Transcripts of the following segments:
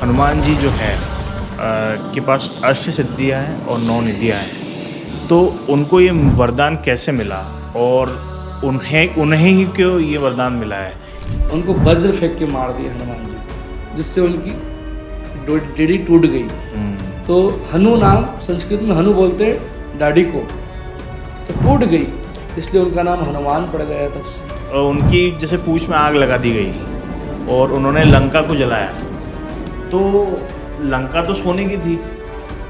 हनुमान जी जो है के पास अष्ट सिद्धियाँ हैं और 9 निधियाँ हैं। तो उनको ये वरदान कैसे मिला और उन्हें उन्हें ही क्यों ये वरदान मिला है? उनको वज्र फेंक के मार दिया हनुमान जी को, जिससे उनकी डेढ़ी टूट गई। हुँ, तो हनु नाम संस्कृत में हनु बोलते हैं डाढ़ी को, तो टूट गई, इसलिए उनका नाम हनुमान पड़ गया तब से। और उनकी जैसे पूँछ में आग लगा दी गई और उन्होंने लंका को जलाया। तो लंका तो सोने की थी,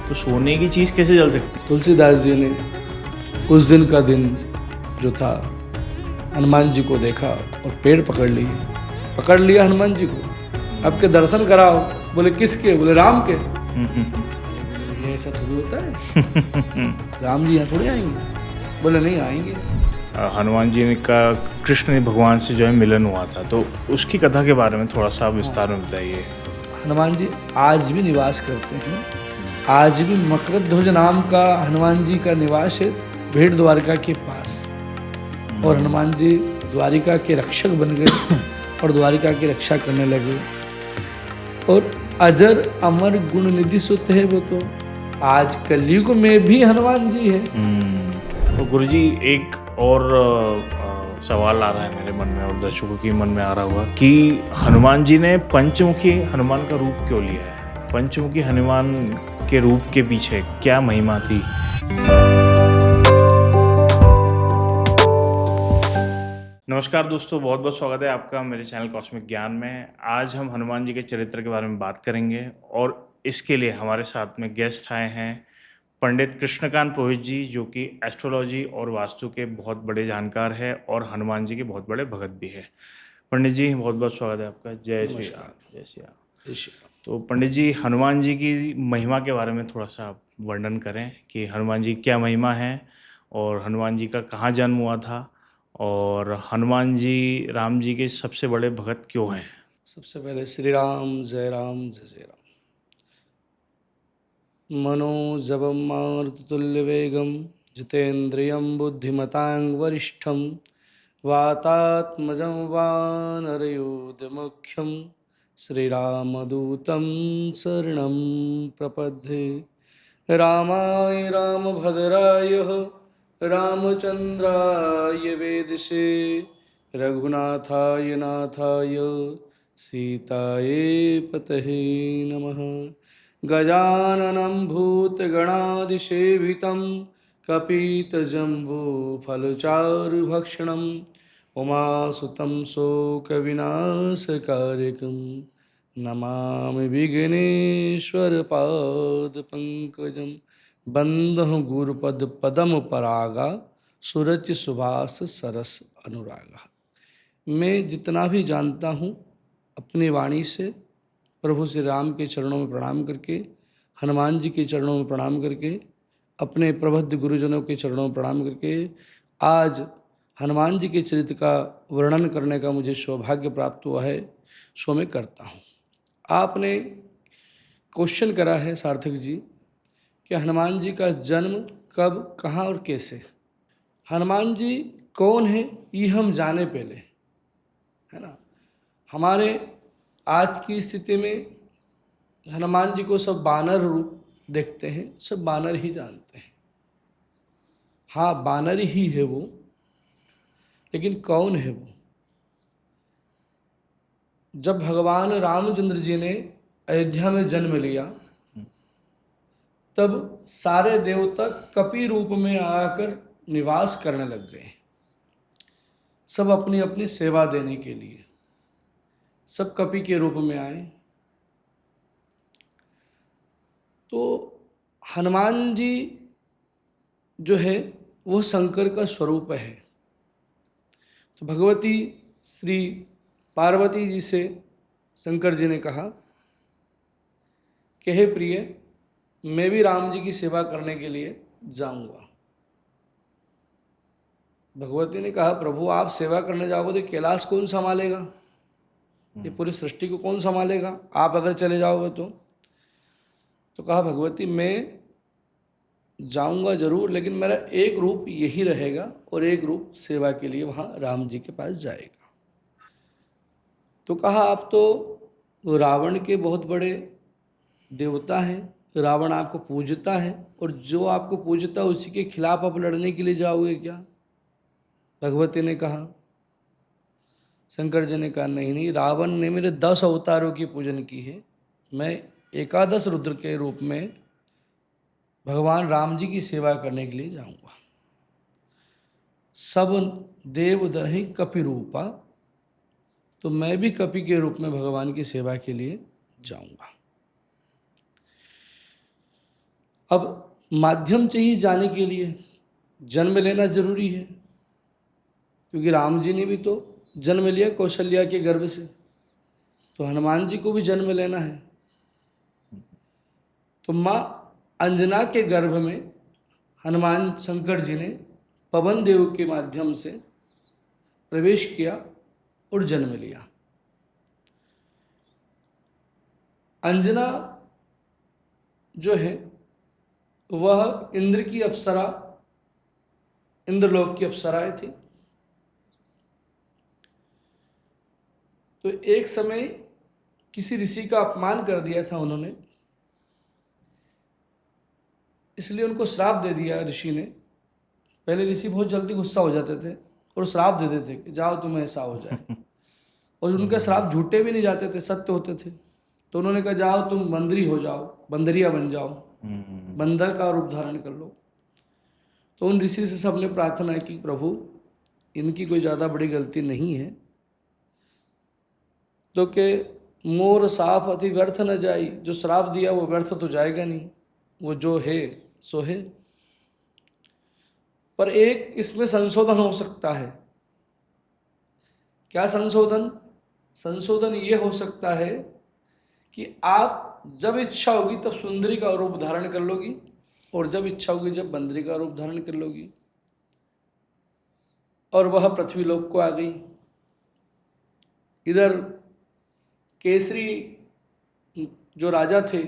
तो सोने की चीज़ कैसे जल सकती? तुलसीदास जी ने उस दिन का दिन जो था हनुमान जी को देखा और पेड़ पकड़ लिया हनुमान जी को। अब के दर्शन कराओ, बोले किसके? बोले राम के। ये ऐसा थोड़ी होता है, राम जी यहाँ थोड़ी आएंगे? बोले नहीं आएंगे। हनुमान जी का कृष्ण भगवान से जो है मिलन हुआ था, तो उसकी कथा के बारे में थोड़ा सा विस्तार में बताइए। हनुमान जी आज भी निवास करते हैं। आज भी मकरध्वज नाम का हनुमान जी का निवास है भेड़ द्वारिका के पास। और हनुमान जी द्वारिका के रक्षक बन गए और द्वारिका की रक्षा करने लगे। और अजर अमर गुण निधि सुत है वो, तो आज कलयुग में भी हनुमान जी है। तो गुरुजी एक और सवाल आ रहा है मेरे मन में और दर्शकों के मन में आ रहा होगा कि हनुमान जी ने पंचमुखी हनुमान का रूप क्यों लिया है? पंचमुखी हनुमान के रूप के पीछे क्या महिमा थी? नमस्कार दोस्तों, बहुत बहुत स्वागत है आपका मेरे चैनल कॉस्मिक ज्ञान में। आज हम हनुमान जी के चरित्र के बारे में बात करेंगे और इसके लिए हमारे साथ में गेस्ट आए हैं पंडित कृष्णकांत पुरोहित जी, जो कि एस्ट्रोलॉजी और वास्तु के बहुत बड़े जानकार हैं और हनुमान जी के बहुत बड़े भगत भी हैं। पंडित जी बहुत बहुत स्वागत है आपका। जय श्री राम। जय श्री राम। तो पंडित जी, हनुमान जी की महिमा के बारे में थोड़ा सा आप वर्णन करें कि हनुमान जी क्या महिमा है और हनुमान जी का कहाँ जन्म हुआ था और हनुमान जी राम जी के सबसे बड़े भगत क्यों हैं? सबसे पहले श्री राम जय जय राम। मनोजवं मारुततुल्यवेगं जितेन्द्रियं बुद्धिमतां वरिष्ठं वातात्मजं वानरयूथमुख्यं श्रीरामदूतं शरणं प्रपद्ये। रामाय रामभद्राय रामचन्द्राय वेदसे रघुनाथाय नाथाय सीताये पतये नमः। गजाननं भूतगणादिसेवितं कपितजम्बूफलचारुभक्षणम् उमासुतं शोकविनाशकारिकं नमामि विघ्नेश्वरपादपङ्कजं। बन्धुं गुरुपदपद्मपरागा सुरचि सुभाष सरस अनुरागा। मैं जितना भी जानता हूँ अपनी वाणी से प्रभु श्री राम के चरणों में प्रणाम करके, हनुमान जी के चरणों में प्रणाम करके, अपने प्रबुद्ध गुरुजनों के चरणों में प्रणाम करके आज हनुमान जी के चरित्र का वर्णन करने का मुझे सौभाग्य प्राप्त हुआ है, सो मैं करता हूँ। आपने क्वेश्चन करा है सार्थक जी कि हनुमान जी का जन्म कब, कहाँ और कैसे। हनुमान जी कौन है ये हम जाने पहले, है ना। हमारे आज की स्थिति में हनुमान जी को सब बानर रूप देखते हैं, सब बानर ही जानते हैं। हाँ, बानर ही है वो, लेकिन कौन है वो? जब भगवान रामचंद्र जी ने अयोध्या में जन्म लिया, तब सारे देवता कपि रूप में आकर निवास करने लग गए। सब अपनी अपनी सेवा देने के लिए सब कपि के रूप में आए। तो हनुमान जी जो है वो शंकर का स्वरूप है। तो भगवती श्री पार्वती जी से शंकर जी ने कहा कि हे प्रिय, मैं भी राम जी की सेवा करने के लिए जाऊंगा। भगवती ने कहा प्रभु आप सेवा करने जाओगे तो कैलाश कौन संभालेगा? ये पूरी सृष्टि को कौन संभालेगा? आप अगर चले जाओगे तो कहा भगवती मैं जाऊंगा जरूर, लेकिन मेरा एक रूप यही रहेगा और एक रूप सेवा के लिए वहाँ राम जी के पास जाएगा। तो कहा आप तो रावण के बहुत बड़े देवता हैं, रावण आपको पूजता है, और जो आपको पूजता है उसी के खिलाफ आप लड़ने के लिए जाओगे क्या? भगवती ने कहा। शंकर जी ने कहा नहीं नहीं, रावण ने मेरे 10 अवतारों की पूजन की है, मैं एकादश रुद्र के रूप में भगवान राम जी की सेवा करने के लिए जाऊंगा। सब देव दरहि कपि रूपा, तो मैं भी कपि के रूप में भगवान की सेवा के लिए जाऊंगा। अब माध्यम चाहिए जाने के लिए, जन्म लेना जरूरी है, क्योंकि राम जी ने भी तो जन्म लिया कौशल्या के गर्भ से, तो हनुमान जी को भी जन्म लेना है। तो माँ अंजना के गर्भ में हनुमान शंकर जी ने पवन देव के माध्यम से प्रवेश किया और जन्म लिया। अंजना जो है वह इंद्र की अप्सरा, इंद्रलोक की अप्सराएं थी। तो एक समय किसी ऋषि का अपमान कर दिया था उन्होंने, इसलिए उनको श्राप दे दिया ऋषि ने। पहले ऋषि बहुत जल्दी गुस्सा हो जाते थे और श्राप देते थे कि जाओ तुम्हें ऐसा हो जाए, और उनके श्राप झूठे भी नहीं जाते थे, सत्य होते थे। तो उन्होंने कहा जाओ तुम बंदरी हो जाओ, बंदरिया बन जाओ, बंदर का रूप धारण कर लो। तो उन ऋषि से सबने प्रार्थना की प्रभु इनकी कोई ज़्यादा बड़ी गलती नहीं है, तो के मोर साफ अति व्यर्थ न जाई, जो श्राप दिया वो व्यर्थ तो जाएगा नहीं, वो जो है सो है। पर एक इसमें संशोधन हो सकता है। क्या संशोधन? संशोधन ये हो सकता है कि आप जब इच्छा होगी तब सुंदरी का रूप धारण कर लोगी, और जब इच्छा होगी जब बंदरी का रूप धारण कर लोगी। और वह पृथ्वी लोक को आ गई। इधर केसरी जो राजा थे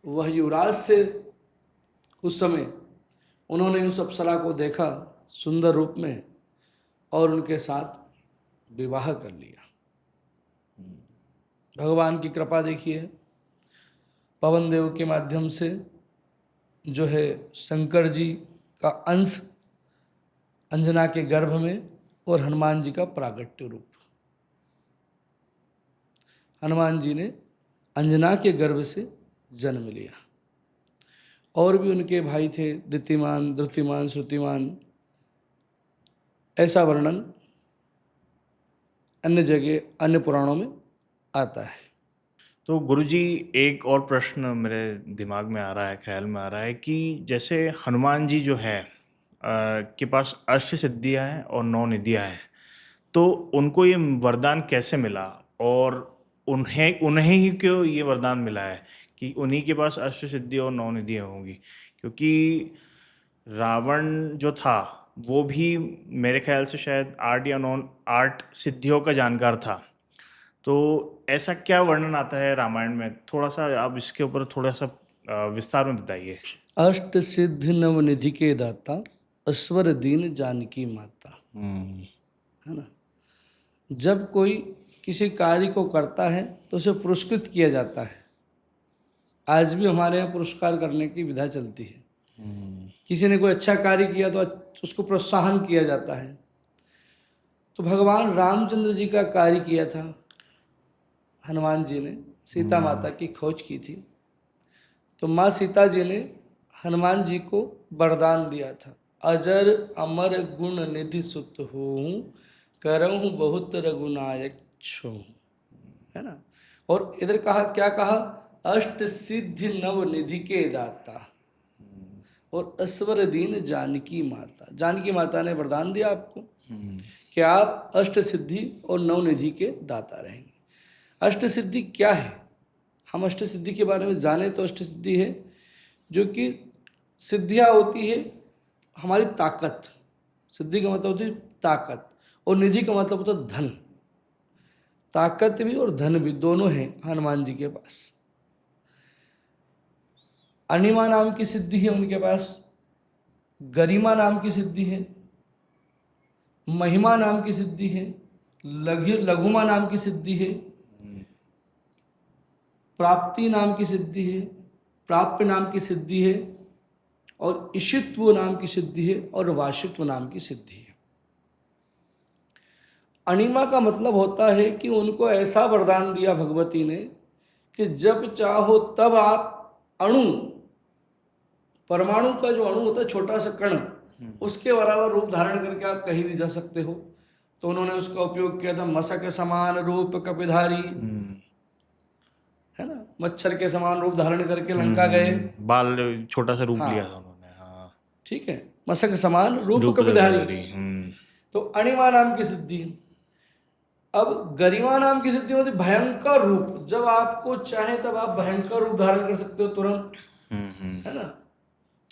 वह युवराज थे उस समय, उन्होंने उस अप्सरा को देखा सुंदर रूप में और उनके साथ विवाह कर लिया। भगवान की कृपा देखिए, पवन देव के माध्यम से जो है शंकर जी का अंश अंजना के गर्भ में, और हनुमान जी का प्रागट्य रूप। हनुमान जी ने अंजना के गर्भ से जन्म लिया। और भी उनके भाई थे, दितिमान, धृतिमान, श्रुतिमान, ऐसा वर्णन अन्य जगह अन्य पुराणों में आता है। तो गुरुजी एक और प्रश्न मेरे दिमाग में आ रहा है, ख्याल में आ रहा है कि जैसे हनुमान जी जो है के पास अष्ट सिद्धियाँ हैं और 9 निधियाँ हैं, तो उनको ये वरदान कैसे मिला, और उन्हें उन्हें ही क्यों ये वरदान मिला है कि उन्हीं के पास अष्ट सिद्धि और 9 निधियाँ होंगी? क्योंकि रावण जो था वो भी मेरे ख्याल से शायद 8 या 9 8 सिद्धियों का जानकार था। तो ऐसा क्या वर्णन आता है रामायण में? थोड़ा सा आप इसके ऊपर थोड़ा सा विस्तार में बताइए। अष्ट सिद्धि नवनिधि के दाता, ईश्वर दीन जानकी माता। है ना? जब कोई किसी कार्य को करता है तो उसे पुरस्कृत किया जाता है। आज भी हमारे यहाँ पुरस्कार करने की विधा चलती है। किसी ने कोई अच्छा कार्य किया तो उसको प्रोत्साहन किया जाता है। तो भगवान रामचंद्र जी का कार्य किया था हनुमान जी ने, सीता माता की खोज की थी। तो माँ सीता जी ने हनुमान जी को वरदान दिया था, अजर अमर गुण निधि सुत होऊं, करऊं बहुत रघुनायक छो। है ना? और इधर कहा, क्या कहा? अष्ट सिद्धि नव निधि के दाता और ईश्वर दीन जानकी माता। जानकी माता ने वरदान दिया आपको कि आप अष्ट सिद्धि और नव निधि के दाता रहेंगे। अष्ट सिद्धि क्या है? हम अष्ट सिद्धि के बारे में जाने तो अष्ट सिद्धि है जो कि सिद्धियाँ होती है हमारी ताकत। सिद्धि का मतलब होती है ताकत, और निधि का मतलब होता है धन। ताकत भी और धन भी दोनों हैं हनुमान जी के पास। अनिमा नाम की सिद्धि है उनके पास, गरिमा नाम की सिद्धि है, महिमा नाम की सिद्धि है, लघुमा नाम की सिद्धि है, प्राप्ति नाम की सिद्धि है, प्राप्य नाम की सिद्धि है, और ईशित्व नाम की सिद्धि है, और वाशित्व नाम की सिद्धि है। अणिमा का मतलब होता है कि उनको ऐसा वरदान दिया भगवती ने कि जब चाहो तब आप अणु, परमाणु का जो अणु होता है, छोटा सा कण, उसके बराबर रूप धारण करके आप कहीं भी जा सकते हो। तो उन्होंने उसका उपयोग किया था, मशक समान रूप कपिधारी, है ना, मच्छर के समान रूप धारण करके लंका गए। बाल छोटा सा रूप हाँ। लिया था उन्होंने। हाँ, ठीक है, मशक समान रूप रूप कपिधारी। कपिधारी। तो अणिमा नाम की सिद्धि। अब गरिमा नाम की सिद्धि मतलब भयंकर रूप, जब आपको चाहे तब आप भयंकर रूप धारण कर सकते हो तुरंत, है ना।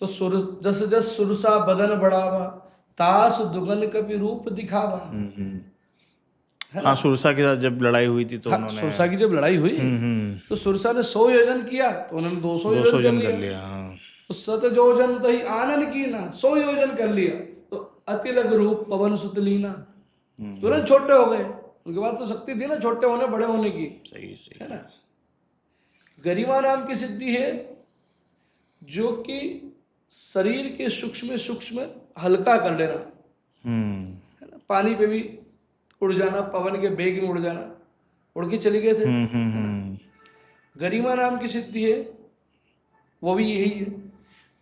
तो जस जस सुरसा बदन बढ़ावा, तास दुगन कपि रूप दिखावा, है ना। हाँ, सुरसा के साथ जब लड़ाई हुई थी तो हाँ, उन्होंने सुरसा की जब लड़ाई हुई तो सुरसा ने 100 योजन किया, तो उन्होंने 200 200 योजन जन कर कर लिया। लिया। हाँ, तो 7 योजन तही आनन की ना, 100 योजन कर लिया, तो अतिलग रूप पवन सुत लीना, तुरंत छोटे हो गए। उनके बाद तो शक्ति थी ना छोटे होने बड़े होने की, सही सही है ना। गरिमा नाम की सिद्धि है जो कि शरीर के सूक्ष्म सूक्ष्म हल्का कर देना, है ना। पानी पे भी उड़ जाना, पवन के बेग में उड़ जाना, उड़ के चले गए थे, है ना। गरिमा नाम की सिद्धि है वो भी यही है।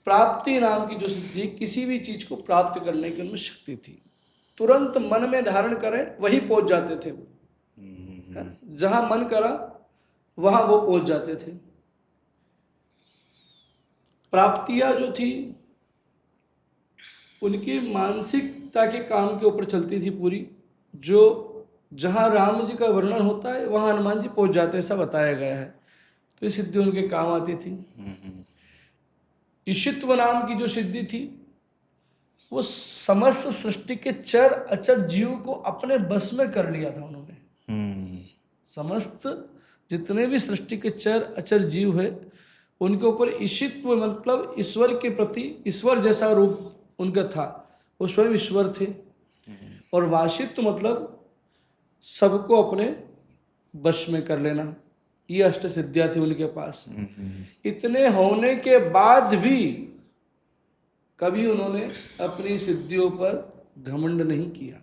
प्राप्ति नाम की जो सिद्धि, किसी भी चीज को प्राप्त करने की उनमें शक्ति थी, तुरंत मन में धारण करें वही पहुंच जाते थे वो, है ना। जहां मन करा वहां वो पहुंच जाते थे। प्राप्तियां जो थी उनकी मानसिकता के काम के ऊपर चलती थी पूरी, जो जहाँ राम जी का वर्णन होता है वहाँ हनुमान जी पहुँच जाते, ऐसा बताया गया है। तो ये सिद्धि उनके काम आती थी। ईशित्व नाम की जो सिद्धि थी वो समस्त सृष्टि के चर अचर जीव को अपने बस में कर लिया था उन्होंने। समस्त जितने भी सृष्टि के चर अचर जीव है उनके ऊपर ईशित्व मतलब ईश्वर के प्रति ईश्वर जैसा रूप उनका था, वो स्वयं ईश्वर थे। और वाशित्व मतलब सबको अपने वश में कर लेना, ये अष्ट सिद्धियां थी उनके पास। इतने होने के बाद भी कभी उन्होंने अपनी सिद्धियों पर घमंड नहीं किया।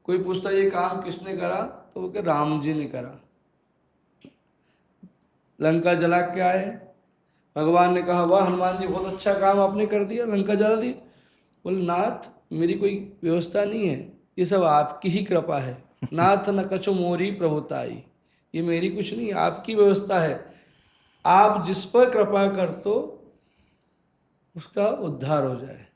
कोई पूछता ये काम किसने करा, तो वो कहे राम जी ने करा। लंका जला के आए, भगवान ने कहा वाह हनुमान जी बहुत अच्छा काम आपने कर दिया, लंका जला दी। बोले नाथ मेरी कोई व्यवस्था नहीं है, ये सब आपकी ही कृपा है। नाथ न कछु मोरी प्रभुताई, ये मेरी कुछ नहीं, आपकी व्यवस्था है। आप जिस पर कृपा कर तो उसका उद्धार हो जाए।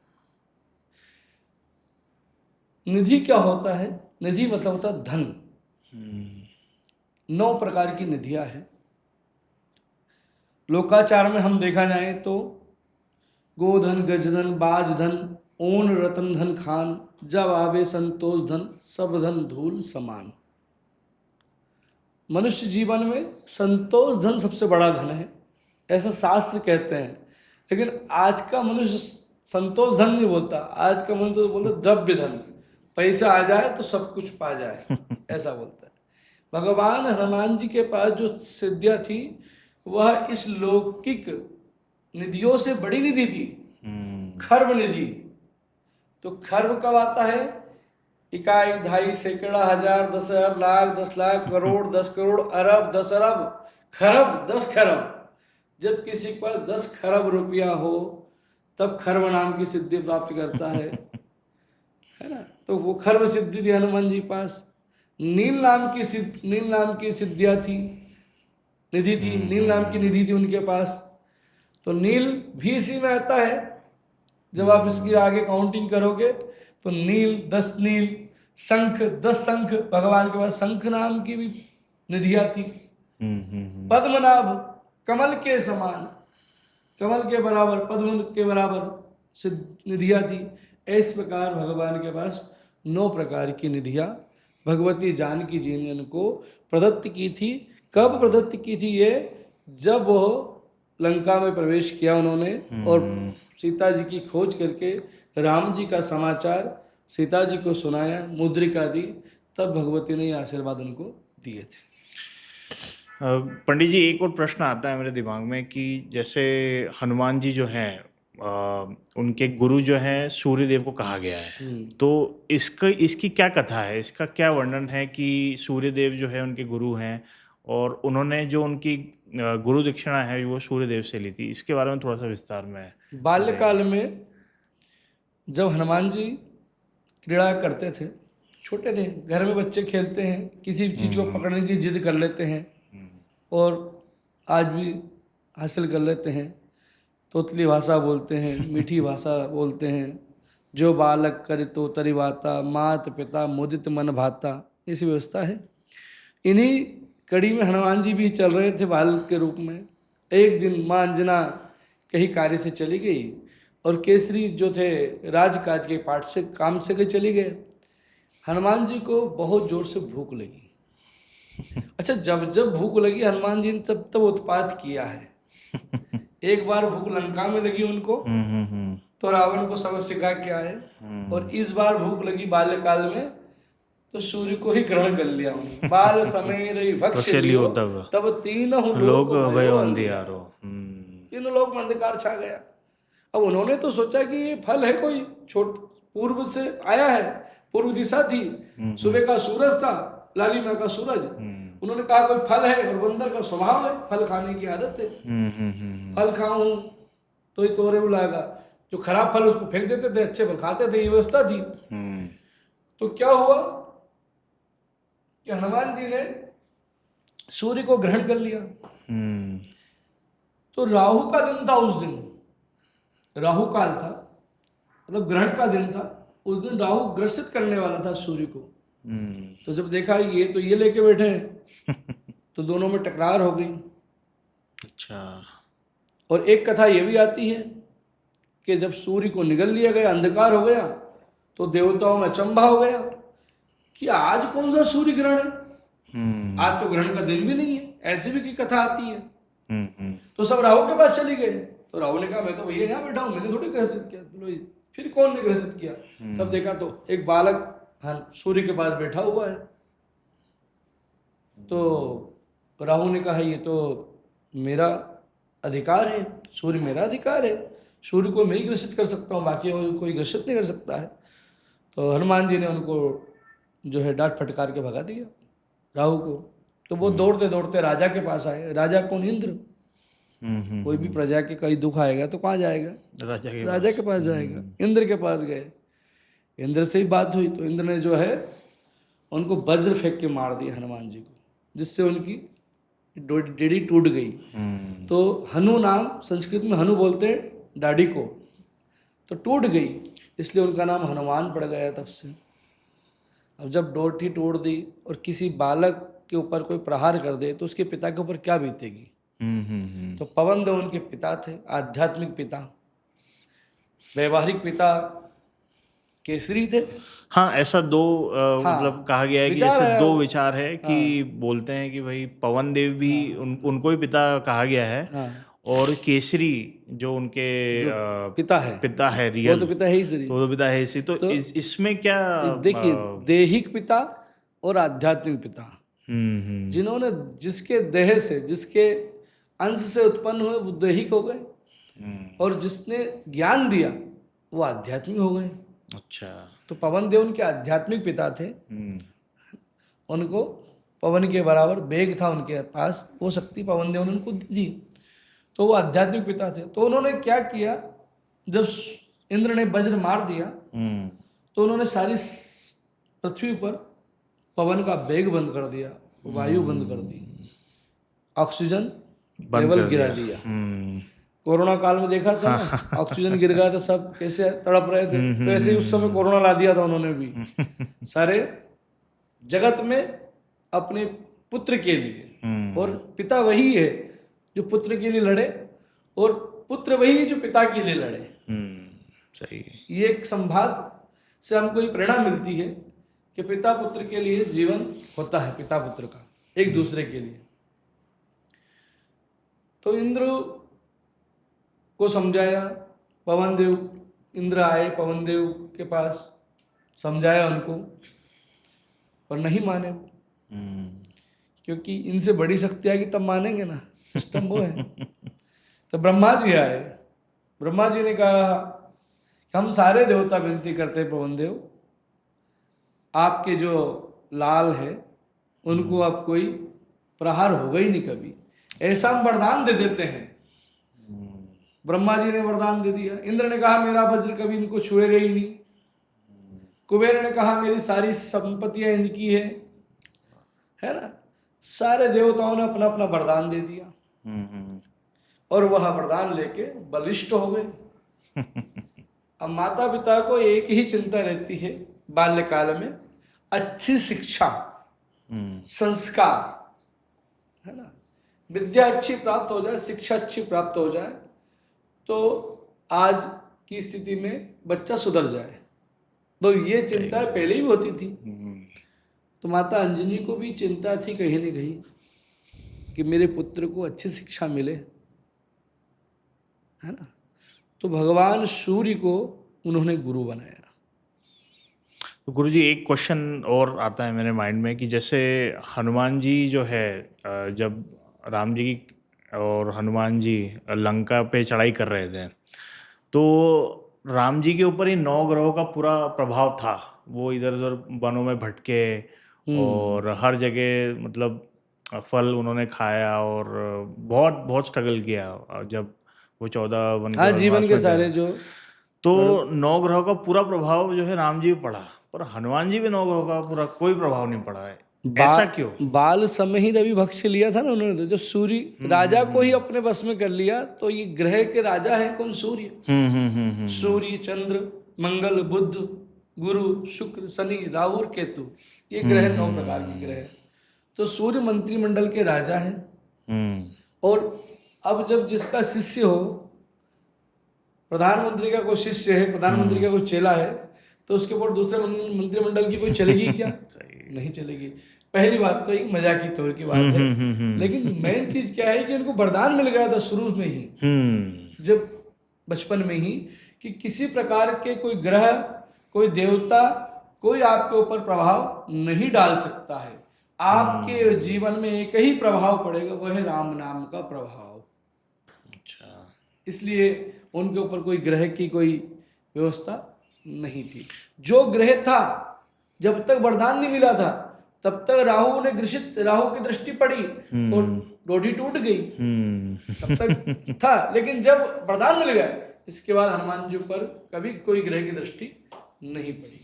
निधि क्या होता है? निधि मतलब होता है धन। 9 प्रकार की निधियां हैं। लोकाचार में हम देखा जाए तो गोधन, गजधन, बाजधन, ओन रतन धन खान, जब आवे संतोष धन, सब धन धूल समान। मनुष्य जीवन में संतोष धन सबसे बड़ा धन है, ऐसा शास्त्र कहते हैं। लेकिन आज का मनुष्य संतोष धन नहीं बोलता, आज का मनुष्य तो बोलता द्रव्य धन, पैसा आ जाए तो सब कुछ पा जाए, ऐसा बोलता है। भगवान हनुमान जी के पास जो सिद्धियां थी वह इस लौकिक निधियों से बड़ी निधि थी, खर्व निधि। तो खर्व कब आता है? इकाई, ढाई, सैकड़ा, हजार, 10,000, लाख, 10 लाख, करोड़, 10 करोड़, अरब, 10 अरब, खरब, 10 खरब। जब किसी के पास 10 खरब रुपया हो तब खर्व नाम की सिद्धि प्राप्त करता है ना। तो वो खर्व सिद्धि थी हनुमान जी पास। नील नाम की सिद्धियां थी, निधि थी, नील नाम की निधि थी उनके पास। तो नील भी इसी में आता है। जब आप इसकी आगे काउंटिंग करोगे तो नील, 10 नील, शंख, 10 शंख, भगवान के पास शंख नाम की भी निधियां थी। पद्मनाभ, कमल के समान, कमल के बराबर, पद्म के बराबर निधियां थी। इस प्रकार भगवान के पास 9 प्रकार की निधियां भगवती जानकी जी ने उनको प्रदत्त की थी। कब प्रदत्त की थी ये? जब वो लंका में प्रवेश किया उन्होंने और सीता जी की खोज करके राम जी का समाचार सीता जी को सुनाया, मुद्रिका दी, तब भगवती ने ये आशीर्वाद उनको दिए थे। पंडित जी, एक और प्रश्न आता है मेरे दिमाग में कि जैसे हनुमान जी जो हैं, उनके गुरु जो हैं सूर्य देव को कहा गया है, तो इसकी क्या कथा है, इसका क्या वर्णन है कि सूर्य देव जो है उनके गुरु हैं और उन्होंने जो उनकी गुरु दक्षिणा है वो सूर्य देव से ली थी, इसके बारे में थोड़ा सा विस्तार में बाल्यकाल में जब हनुमान जी क्रीड़ा करते थे, छोटे थे, घर में बच्चे खेलते हैं, किसी भी चीज़ को पकड़ने की जिद कर लेते हैं और आज भी हासिल कर लेते हैं। तोतली भाषा बोलते हैं, मीठी भाषा बोलते हैं। जो बालक करे तो तरी बाता, मात पिता मुदित मन भाता, ऐसी व्यवस्था है। इन्हीं कड़ी में हनुमान जी भी चल रहे थे बाल के रूप में। एक दिन माँ अंजना कहीं कार्य से चली गई और केसरी जो थे राजकाज के पाठ से काम से कहीं चली गए। हनुमान जी को बहुत जोर से भूख लगी। अच्छा, जब जब भूख लगी हनुमान जी ने तब तब उत्पात किया है। एक बार भूख लंका में लगी उनको, तो रावण को सबक सिखा के आए, और इस बार भूख लगी बाल्यकाल में तो सूर्य को ही ग्रहण कर लिया उन्होंने। बाल समेर भक्ष लियो तब तीनों लोक भयो अंधियारो, तीनों लोक में अंधकार छा गया। अब उन्होंने तो सोचा कि ये फल है कोई पूर्व से आया है, पूर्व दिशा थी, सुबह का सूरज था, लालिमा का सूरज। उन्होंने कहा कोई फल है, और बंदर का स्वभाव है, फल खाने की आदत है, फल खाऊं तो ही तोरे उलागा। जो खराब फल उसको फेंक देते थे, अच्छे फल खाते थे, ये व्यवस्था थी। तो क्या हुआ कि हनुमान जी ने सूर्य को ग्रहण कर लिया। तो राहु का दिन था उस दिन, राहु काल था, मतलब ग्रहण का दिन था। उस दिन राहु ग्रसित करने वाला था सूर्य को। तो जब देखा ये तो ये लेके बैठे हैं, तो दोनों में टकरार हो गई। अच्छा। और एक कथा ये भी आती है कि जब सूर्य को निगल लिया गया, अंधकार हो गया, तो देवताओं में अचंभा हो गया कि आज कौन सा सूर्य ग्रहण है, आज तो ग्रहण का दिन भी नहीं है। ऐसी भी की कथा आती है। तो सब राहु के पास चली गए। तो राहु ने कहा मैं तो भैया यहाँ बैठा हूँ, मैंने थोड़ी ग्रसित किया। बोलो फिर कौन ने ग्रसित किया? तब देखा तो एक बालक सूर्य के पास बैठा हुआ है। तो राहु ने कहा ये तो मेरा अधिकार है, सूर्य मेरा अधिकार है, सूर्य को मैं ही ग्रसित कर सकता हूँ, बाकी कोई ग्रसित नहीं कर सकता है। तो हनुमान जी ने उनको जो है डांट फटकार के भगा दिया राहु को। तो वो दौड़ते दौड़ते राजा के पास आए। राजा कौन? इंद्र। कोई भी प्रजा के कहीं दुख आएगा तो कहाँ जाएगा? राजा के पास जाएगा। इंद्र के पास गए, इंद्र से ही बात हुई। तो इंद्र ने जो है उनको वज्र फेंक के मार दिया हनुमान जी को, जिससे उनकी डेढ़ी टूट गई। तो हनु नाम, संस्कृत में हनु बोलते हैं डाढ़ी को, तो टूट गई, इसलिए उनका नाम हनुमान पड़ गया तब से। अब जब डोटी तोड़ दी और किसी बालक के ऊपर कोई प्रहार कर दे तो उसके पिता के ऊपर क्या बीतेगी। तो पवन देव उनके पिता थे, आध्यात्मिक पिता। वैवाहिक पिता केसरी थे। हाँ, ऐसा दो मतलब कहा गया है कि जैसे दो विचार है कि बोलते हैं कि भाई पवन देव भी उनको ही पिता कहा गया है, और केसरी जो उनके पिता है रियल, वो तो पिता है ही सही, तो पिता है इसी। तो इसमें क्या देखिए, दैहिक पिता और आध्यात्मिक पिता, जिन्होंने जिसके देह से, जिसके अंश से उत्पन्न हुए वो दैहिक हो गए, और जिसने ज्ञान दिया वो आध्यात्मिक हो गए। अच्छा। तो पवन देव उनके आध्यात्मिक पिता थे। उनको पवन के बराबर वेग था उनके पास, वो शक्ति पवन देव ने उनको दी थी, तो वो आध्यात्मिक पिता थे। तो उन्होंने क्या किया, जब इंद्र ने वज्र मार दिया तो उन्होंने सारी पृथ्वी पर पवन का वेग बंद कर दिया, वायु बंद कर दी, ऑक्सीजन लेवल गिरा दिया। कोरोना काल में देखा था ना, ऑक्सीजन गिर गया था, सब कैसे तड़प रहे थे, तो ऐसे ही उस समय कोरोना ला दिया था उन्होंने भी सारे जगत में अपने पुत्र के लिए। और पिता वही है जो पुत्र के लिए लड़े, और पुत्र वही है जो पिता के लिए लड़े। सही। ये एक संवाद से हमको ये प्रेरणा मिलती है कि पिता पुत्र के लिए जीवन होता है, पिता पुत्र का एक दूसरे के लिए। तो इंद्र को समझाया, पवन देव, इंद्र आए पवन देव के पास, समझाया उनको, पर नहीं माने वो। क्योंकि इनसे बड़ी शक्ति आएगी तब मानेंगे ना, सिस्टम वो है। तो ब्रह्मा जी आए, ब्रह्मा जी ने कहा कि हम सारे देवता विनती करते हैं पवन देव, आपके जो लाल है उनको अब कोई प्रहार होगा ही नहीं कभी, ऐसा हम वरदान दे देते हैं। ब्रह्मा जी ने वरदान दे दिया। इंद्र ने कहा मेरा वज्र कभी इनको छुएगा ही नहीं। कुबेर ने कहा मेरी सारी संपत्तियां इनकी है ना। सारे देवताओं ने अपना अपना वरदान दे दिया और वह वरदान लेके बलिष्ठ हो गए। अब माता पिता को एक ही चिंता रहती है बाल्यकाल में, अच्छी शिक्षा, संस्कार, है ना, विद्या अच्छी प्राप्त हो जाए, शिक्षा अच्छी प्राप्त हो जाए तो आज की स्थिति में बच्चा सुधर जाए। तो ये चिंता पहले ही होती थी। तो माता अंजनी को भी चिंता थी कहीं न कहीं कि मेरे पुत्र को अच्छी शिक्षा मिले, है ना। तो भगवान सूर्य को उन्होंने गुरु बनाया। तो गुरुजी एक क्वेश्चन और आता है मेरे माइंड में कि जैसे हनुमान जी जो है जब राम जी की और हनुमान जी लंका पे चढ़ाई कर रहे थे तो राम जी के ऊपर ही 9 ग्रहों का पूरा प्रभाव था। वो इधर उधर वनों में भटके और हर जगह मतलब फल उन्होंने खाया और बहुत बहुत स्ट्रगल किया जब वो 14 वन हाँ, के जीवन वनवास के में सारे थे। जो तो 9 ग्रहों का पूरा प्रभाव जो है राम जी पे पड़ा, पर हनुमान जी पे 9 ग्रहों का पूरा कोई प्रभाव नहीं पड़ा है। ऐसा क्यों? बाल समय ही रवि भक्ष लिया था ना उन्होंने। तो जब सूर्य राजा को ही अपने बस में कर लिया तो ये ग्रह के राजा है कौन? सूर्य। सूर्य, चंद्र, मंगल, बुध, गुरु, शुक्र, शनि, राहु और केतु, ये ग्रह 9 प्रकार के ग्रह हैं। तो सूर्य मंत्रिमंडल के राजा हैं। और अब जब जिसका शिष्य हो, प्रधानमंत्री का कोई शिष्य है, प्रधानमंत्री का कोई चेला है, तो उसके ऊपर दूसरे मंत्रिमंडल की कोई चलेगी क्या? नहीं चलेगी। पहली बात तो एक मजाक की तौर की बात है। लेकिन मेन चीज क्या है कि उनको वरदान मिल गया था शुरू में ही, जब बचपन में ही, कि किसी प्रकार के कोई ग्रह, कोई देवता, कोई आपके ऊपर प्रभाव नहीं डाल सकता है। आपके जीवन में एक ही प्रभाव पड़ेगा, वह है राम नाम का प्रभाव। अच्छा, इसलिए उनके ऊपर कोई ग्रह की कोई व्यवस्था नहीं थी। जो ग्रह था, जब तक वरदान नहीं मिला था तब तक राहु की दृष्टि पड़ी तो रोटी टूट गई, तब तक था। लेकिन जब वरदान मिल गया, इसके बाद हनुमान जी पर कभी कोई ग्रह की दृष्टि नहीं पड़ी।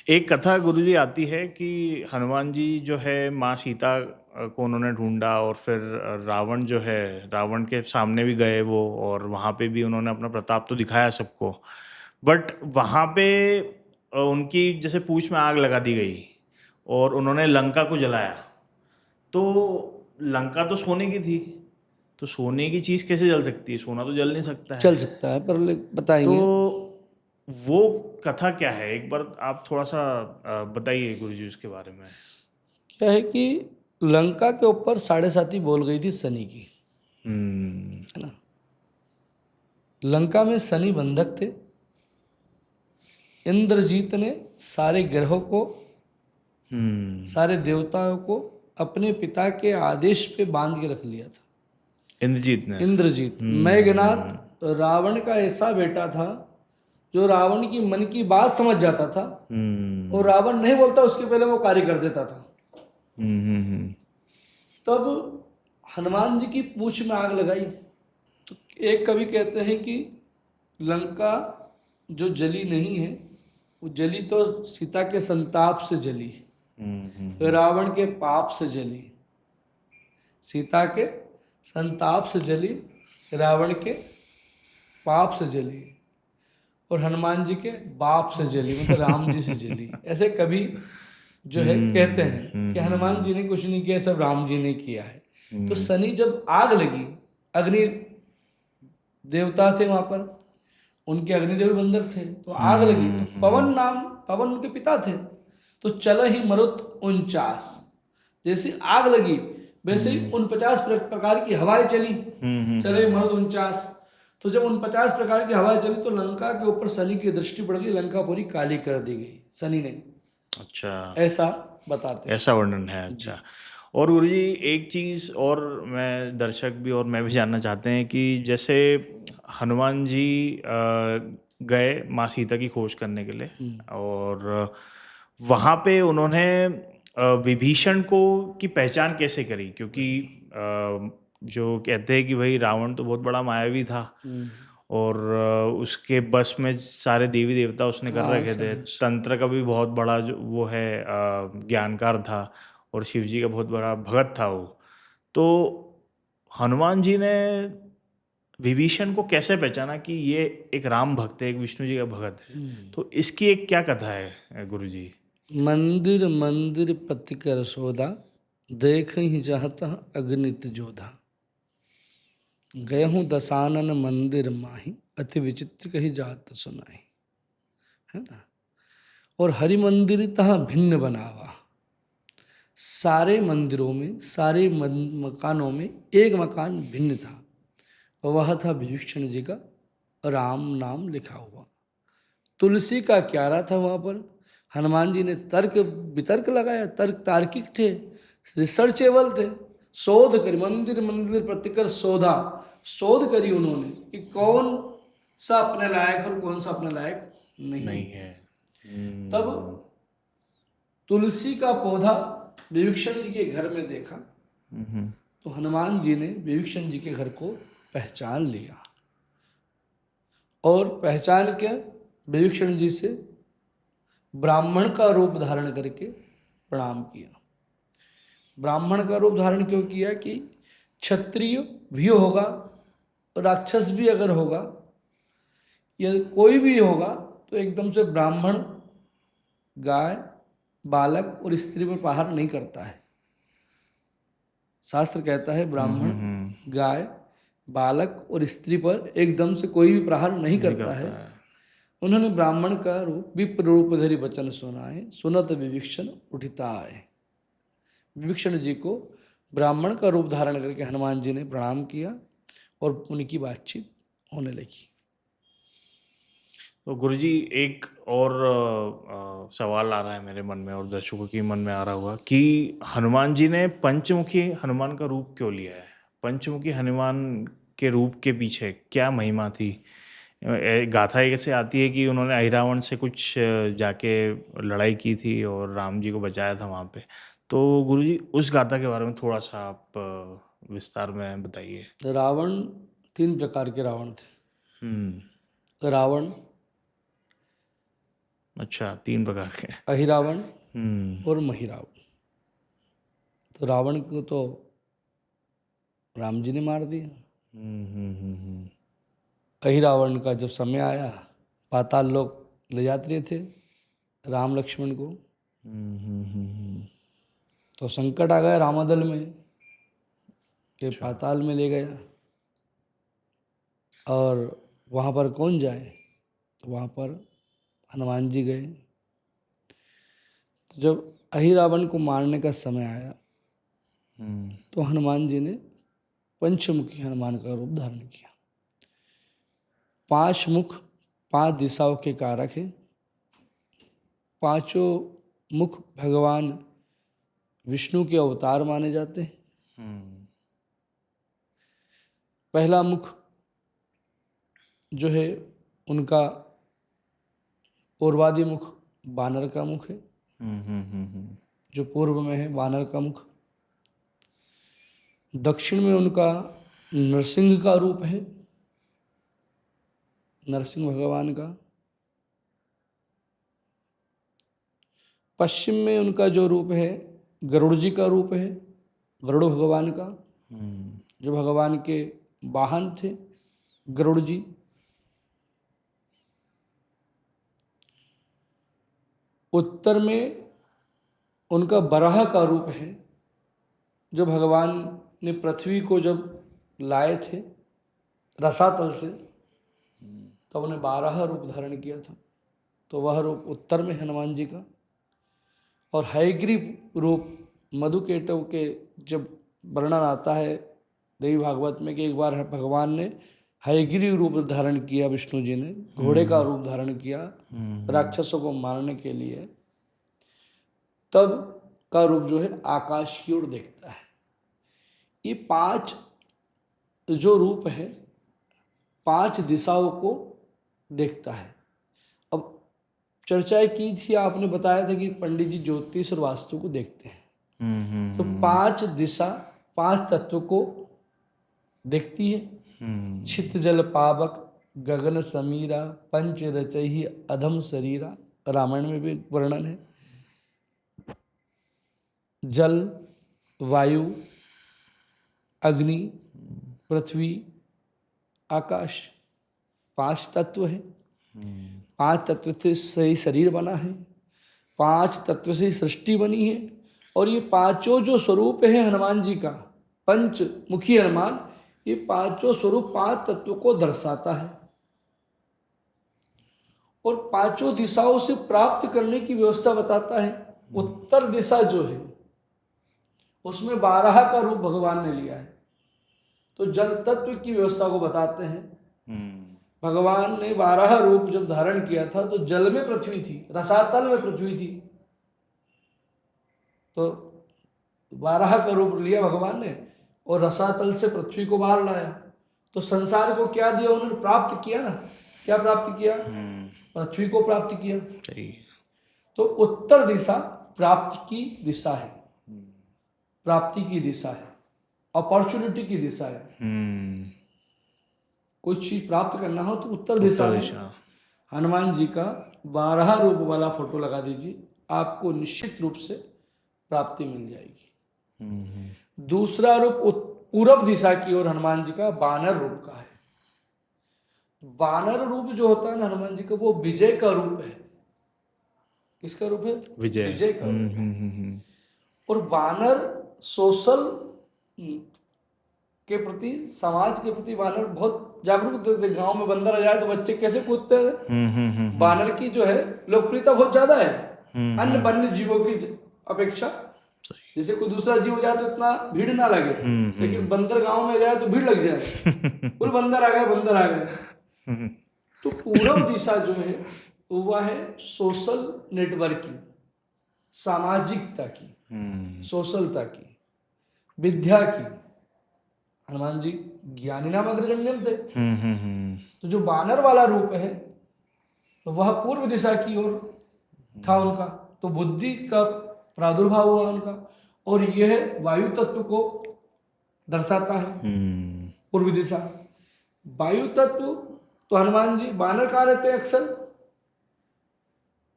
एक कथा गुरुजी आती है कि हनुमान जी जो है माँ सीता को उन्होंने ढूंढा और फिर रावण जो है, रावण के सामने भी गए वो, और वहाँ पे भी उन्होंने अपना प्रताप तो दिखाया सबको, बट वहाँ पे उनकी जैसे पूंछ में आग लगा दी गई और उन्होंने लंका को जलाया। तो लंका तो सोने की थी, तो सोने की चीज़ कैसे जल सकती है? सोना तो जल नहीं सकता है। चल सकता है, पर बताएंगे। तो वो कथा क्या है, एक बार आप थोड़ा सा बताइए गुरुजी उसके बारे में। क्या है कि लंका के ऊपर 7.5 बोल गई थी शनि की, है ना। लंका में शनि बंधक थे। इंद्रजीत ने सारे ग्रहों को, सारे देवताओं को अपने पिता के आदेश पे बांध के रख लिया था। इंद्रजीत मेघनाथ रावण का ऐसा बेटा था जो रावण की मन की बात समझ जाता था और रावण नहीं बोलता उसके पहले वो कार्य कर देता था। तब हनुमान जी की पूंछ में आग लगाई। तो एक कवि कहते हैं कि लंका जो जली नहीं है, वो जली तो सीता के संताप से जली, रावण के पाप से जली। सीता के संताप से जली, रावण के पाप से जली, और हनुमान जी के बाप से जली, मतलब राम जी से जली। ऐसे कभी जो है कहते हैं कि हनुमान जी ने कुछ नहीं किया, सब राम जी ने किया है। तो शनि जब आग लगी, अग्नि देवता थे वहां पर, उनके अग्निदेव बंधक थे, तो आग लगी तो पवन उनके पिता थे, तो चल ही मरुत 49। जैसे आग लगी वैसे ही 49 प्रकार की हवाएं चली, चले मरुत 49। तो जब 49 प्रकार की हवाएं चली तो लंका के ऊपर शनि की दृष्टि पड़ गई, लंका पूरी काली कर दी गई शनि ने। अच्छा, ऐसा बताते हैं, ऐसा वर्णन है। अच्छा, और गुरुजी एक चीज़ और मैं दर्शक भी और मैं भी जानना चाहते हैं कि जैसे हनुमान जी गए माँ सीता की खोज करने के लिए और वहाँ पे उन्होंने विभीषण को की पहचान कैसे करी, क्योंकि जो कहते हैं कि भाई रावण तो बहुत बड़ा मायावी था और उसके बस में सारे देवी देवता उसने कर हाँ रखे थे, सही तंत्र का भी बहुत बड़ा जो वो है ज्ञानकार था और शिव जी का बहुत बड़ा भगत था वो। तो हनुमान जी ने विभीषण को कैसे पहचाना कि ये एक राम भक्त है, एक विष्णु जी का भगत है? तो इसकी एक क्या कथा है गुरु जी? मंदिर मंदिर पति कर सोदा, देख ही चाहता अगणित जोधा। गए हूँ दसानन मंदिर माही, अति विचित्र कही जात सुनाई। है ना। और हरि मंदिर तहाँ भिन्न बनावा। सारे मंदिरों में, सारे मकानों में एक मकान भिन्न था, वह था विभीषण जी का राम नाम लिखा हुआ। तुलसी का क्यारा था वहाँ पर। हनुमान जी ने तर्क वितर्क लगाया, तर्क तार्किक थे, रिसर्चेबल थे। शोध करी, मंदिर मंदिर प्रतिकर शोधा, शोध करी उन्होंने कि कौन सा अपने लायक और कौन सा अपने लायक नहीं। नहीं है। तब तुलसी का पौधा विभीषण जी के घर में देखा, तो हनुमान जी ने विभीषण जी के घर को पहचान लिया और पहचान के विभीषण जी से ब्राह्मण का रूप धारण करके प्रणाम किया। ब्राह्मण का रूप धारण क्यों किया कि क्षत्रिय भी होगा, राक्षस भी अगर होगा या कोई भी होगा तो एकदम से ब्राह्मण गाय, बालक और स्त्री पर प्रहार नहीं करता है। शास्त्र कहता है ब्राह्मण गाय, बालक और स्त्री पर एकदम से कोई भी प्रहार नहीं करता है। उन्होंने ब्राह्मण का रूप विप्र रूप धरि वचन सुनाए, सुनत विभीषण उठिता आए। विभीषण जी को ब्राह्मण का रूप धारण करके हनुमान जी ने प्रणाम किया और उनकी बातचीत होने लगी। तो गुरुजी एक और सवाल आ रहा है मेरे मन में और दर्शकों के मन में आ रहा होगा कि हनुमान जी ने पंचमुखी हनुमान का रूप क्यों लिया है? पंचमुखी हनुमान के रूप के पीछे क्या महिमा थी? गाथा ऐसे आती है कि उन्होंने अहिरावण से कुछ जाके लड़ाई की थी और राम जी को बचाया था वहाँ पे। तो गुरुजी उस गाथा के बारे में थोड़ा सा आप विस्तार में बताइए। रावण 3 प्रकार के रावण थे। रावण, अच्छा, 3 प्रकार के। अहिरावण और महिरावण। तो रावण को तो राम जी ने मार दिया। अहिरावण का जब समय आया, पाताल लोक ले जाते रहे थे राम लक्ष्मण को, तो संकट आ गया रामादल में कि पाताल में ले गया और वहाँ पर कौन जाए, तो वहाँ पर हनुमान जी गए। तो जब अहिरावण को मारने का समय आया तो हनुमान जी ने पंचमुखी हनुमान का रूप धारण किया। 5 मुख 5 दिशाओं के कारक है। 5 मुख भगवान विष्णु के अवतार माने जाते हैं। पहला मुख जो है उनका पूर्वादि मुख वानर का मुख है, जो पूर्व में है वानर का मुख। दक्षिण में उनका नरसिंह का रूप है, नरसिंह भगवान का। पश्चिम में उनका जो रूप है गरुड़ जी का रूप है, गरुड़ भगवान का, जो भगवान के वाहन थे गरुड़ जी। उत्तर में उनका बराह का रूप है, जो भगवान ने पृथ्वी को जब लाए थे रसातल से तब उन्हें 12 रूप धारण किया था, तो वह रूप उत्तर में हनुमान जी का। और हयग्रीव रूप मधुकेटव के जब वर्णन आता है देवी भागवत में कि एक बार भगवान ने हयग्रीव रूप धारण किया, विष्णु जी ने घोड़े का रूप धारण किया राक्षसों को मारने के लिए, तब का रूप जो है आकाश की ओर देखता है। ये 5 जो रूप है 5 दिशाओं को देखता है। अब चर्चा की थी, आपने बताया था कि पंडित जी ज्योतिष और वास्तु को देखते हैं। तो 5 दिशा 5 तत्व को देखती है। छित जल पावक गगन समीरा पंच रचहि अधम शरीरा, रामायण में भी वर्णन है। जल, वायु, अग्नि, पृथ्वी, आकाश, 5 तत्व है। 5 तत्व से सही शरीर बना है, 5 तत्व से सृष्टि बनी है। और ये पांचों जो स्वरूप है हनुमान जी का, पंचमुखी हनुमान, ये पांचों स्वरूप 5 तत्व को दर्शाता है। और 5 दिशाओं से प्राप्त करने की व्यवस्था बताता है। उत्तर दिशा जो है उसमें 12 का रूप भगवान ने लिया है। तो जल तत्व की व्यवस्था को बताते हैं। भगवान ने 12 रूप जब धारण किया था तो जल में पृथ्वी थी, रसातल में पृथ्वी थी। तो 12 का रूप लिया भगवान ने और रसातल से पृथ्वी को बाहर लाया। तो संसार को क्या दिया उन्होंने? प्राप्त किया ना। क्या प्राप्त किया? पृथ्वी को प्राप्त किया। तो उत्तर दिशा प्राप्ति की दिशा है, प्राप्ति की दिशा है, अपॉर्चुनिटी की दिशा है। कोई चीज प्राप्त करना हो तो उत्तर दिशा है। हनुमान जी का 12 रूप वाला फोटो लगा दीजिए, आपको निश्चित रूप से प्राप्ति मिल जाएगी। दूसरा रूप पूरब दिशा की ओर हनुमान जी का वानर रूप का है। वानर रूप जो होता है ना हनुमान जी का, वो विजय का रूप है। किसका रूप है? विजय का रूप है। और वानर सोशल के प्रति, समाज के प्रति वानर बहुत जागरूक होते हैं। गांव में बंदर आ जाए तो बच्चे कैसे कूदते हैं। वानर की जो है लोकप्रियता बहुत ज्यादा है अन्य वन्य जीवों की अपेक्षा। जैसे कोई दूसरा जीव हो जाए तो इतना भीड़ ना लगे, लेकिन बंदर गांव में जाए तो भीड़ लग जाए। कुल बंदर आ गए, बंदर आ गए। तो पूरब दिशा जो है वह है सोशल नेटवर्किंग, सामाजिकता की, सोशलता की, विद्या की। हनुमान जी ज्ञानी नाम अग्रगण्यम थे। तो जो वानर वाला रूप है तो वह पूर्व दिशा की ओर था उनका। तो बुद्धि का प्रादुर्भाव हुआ उनका। और यह वायु तत्व को दर्शाता है, पूर्व दिशा। वायु तत्व तो हनुमान जी, वानर कहाँ रहते हैं? अक्सर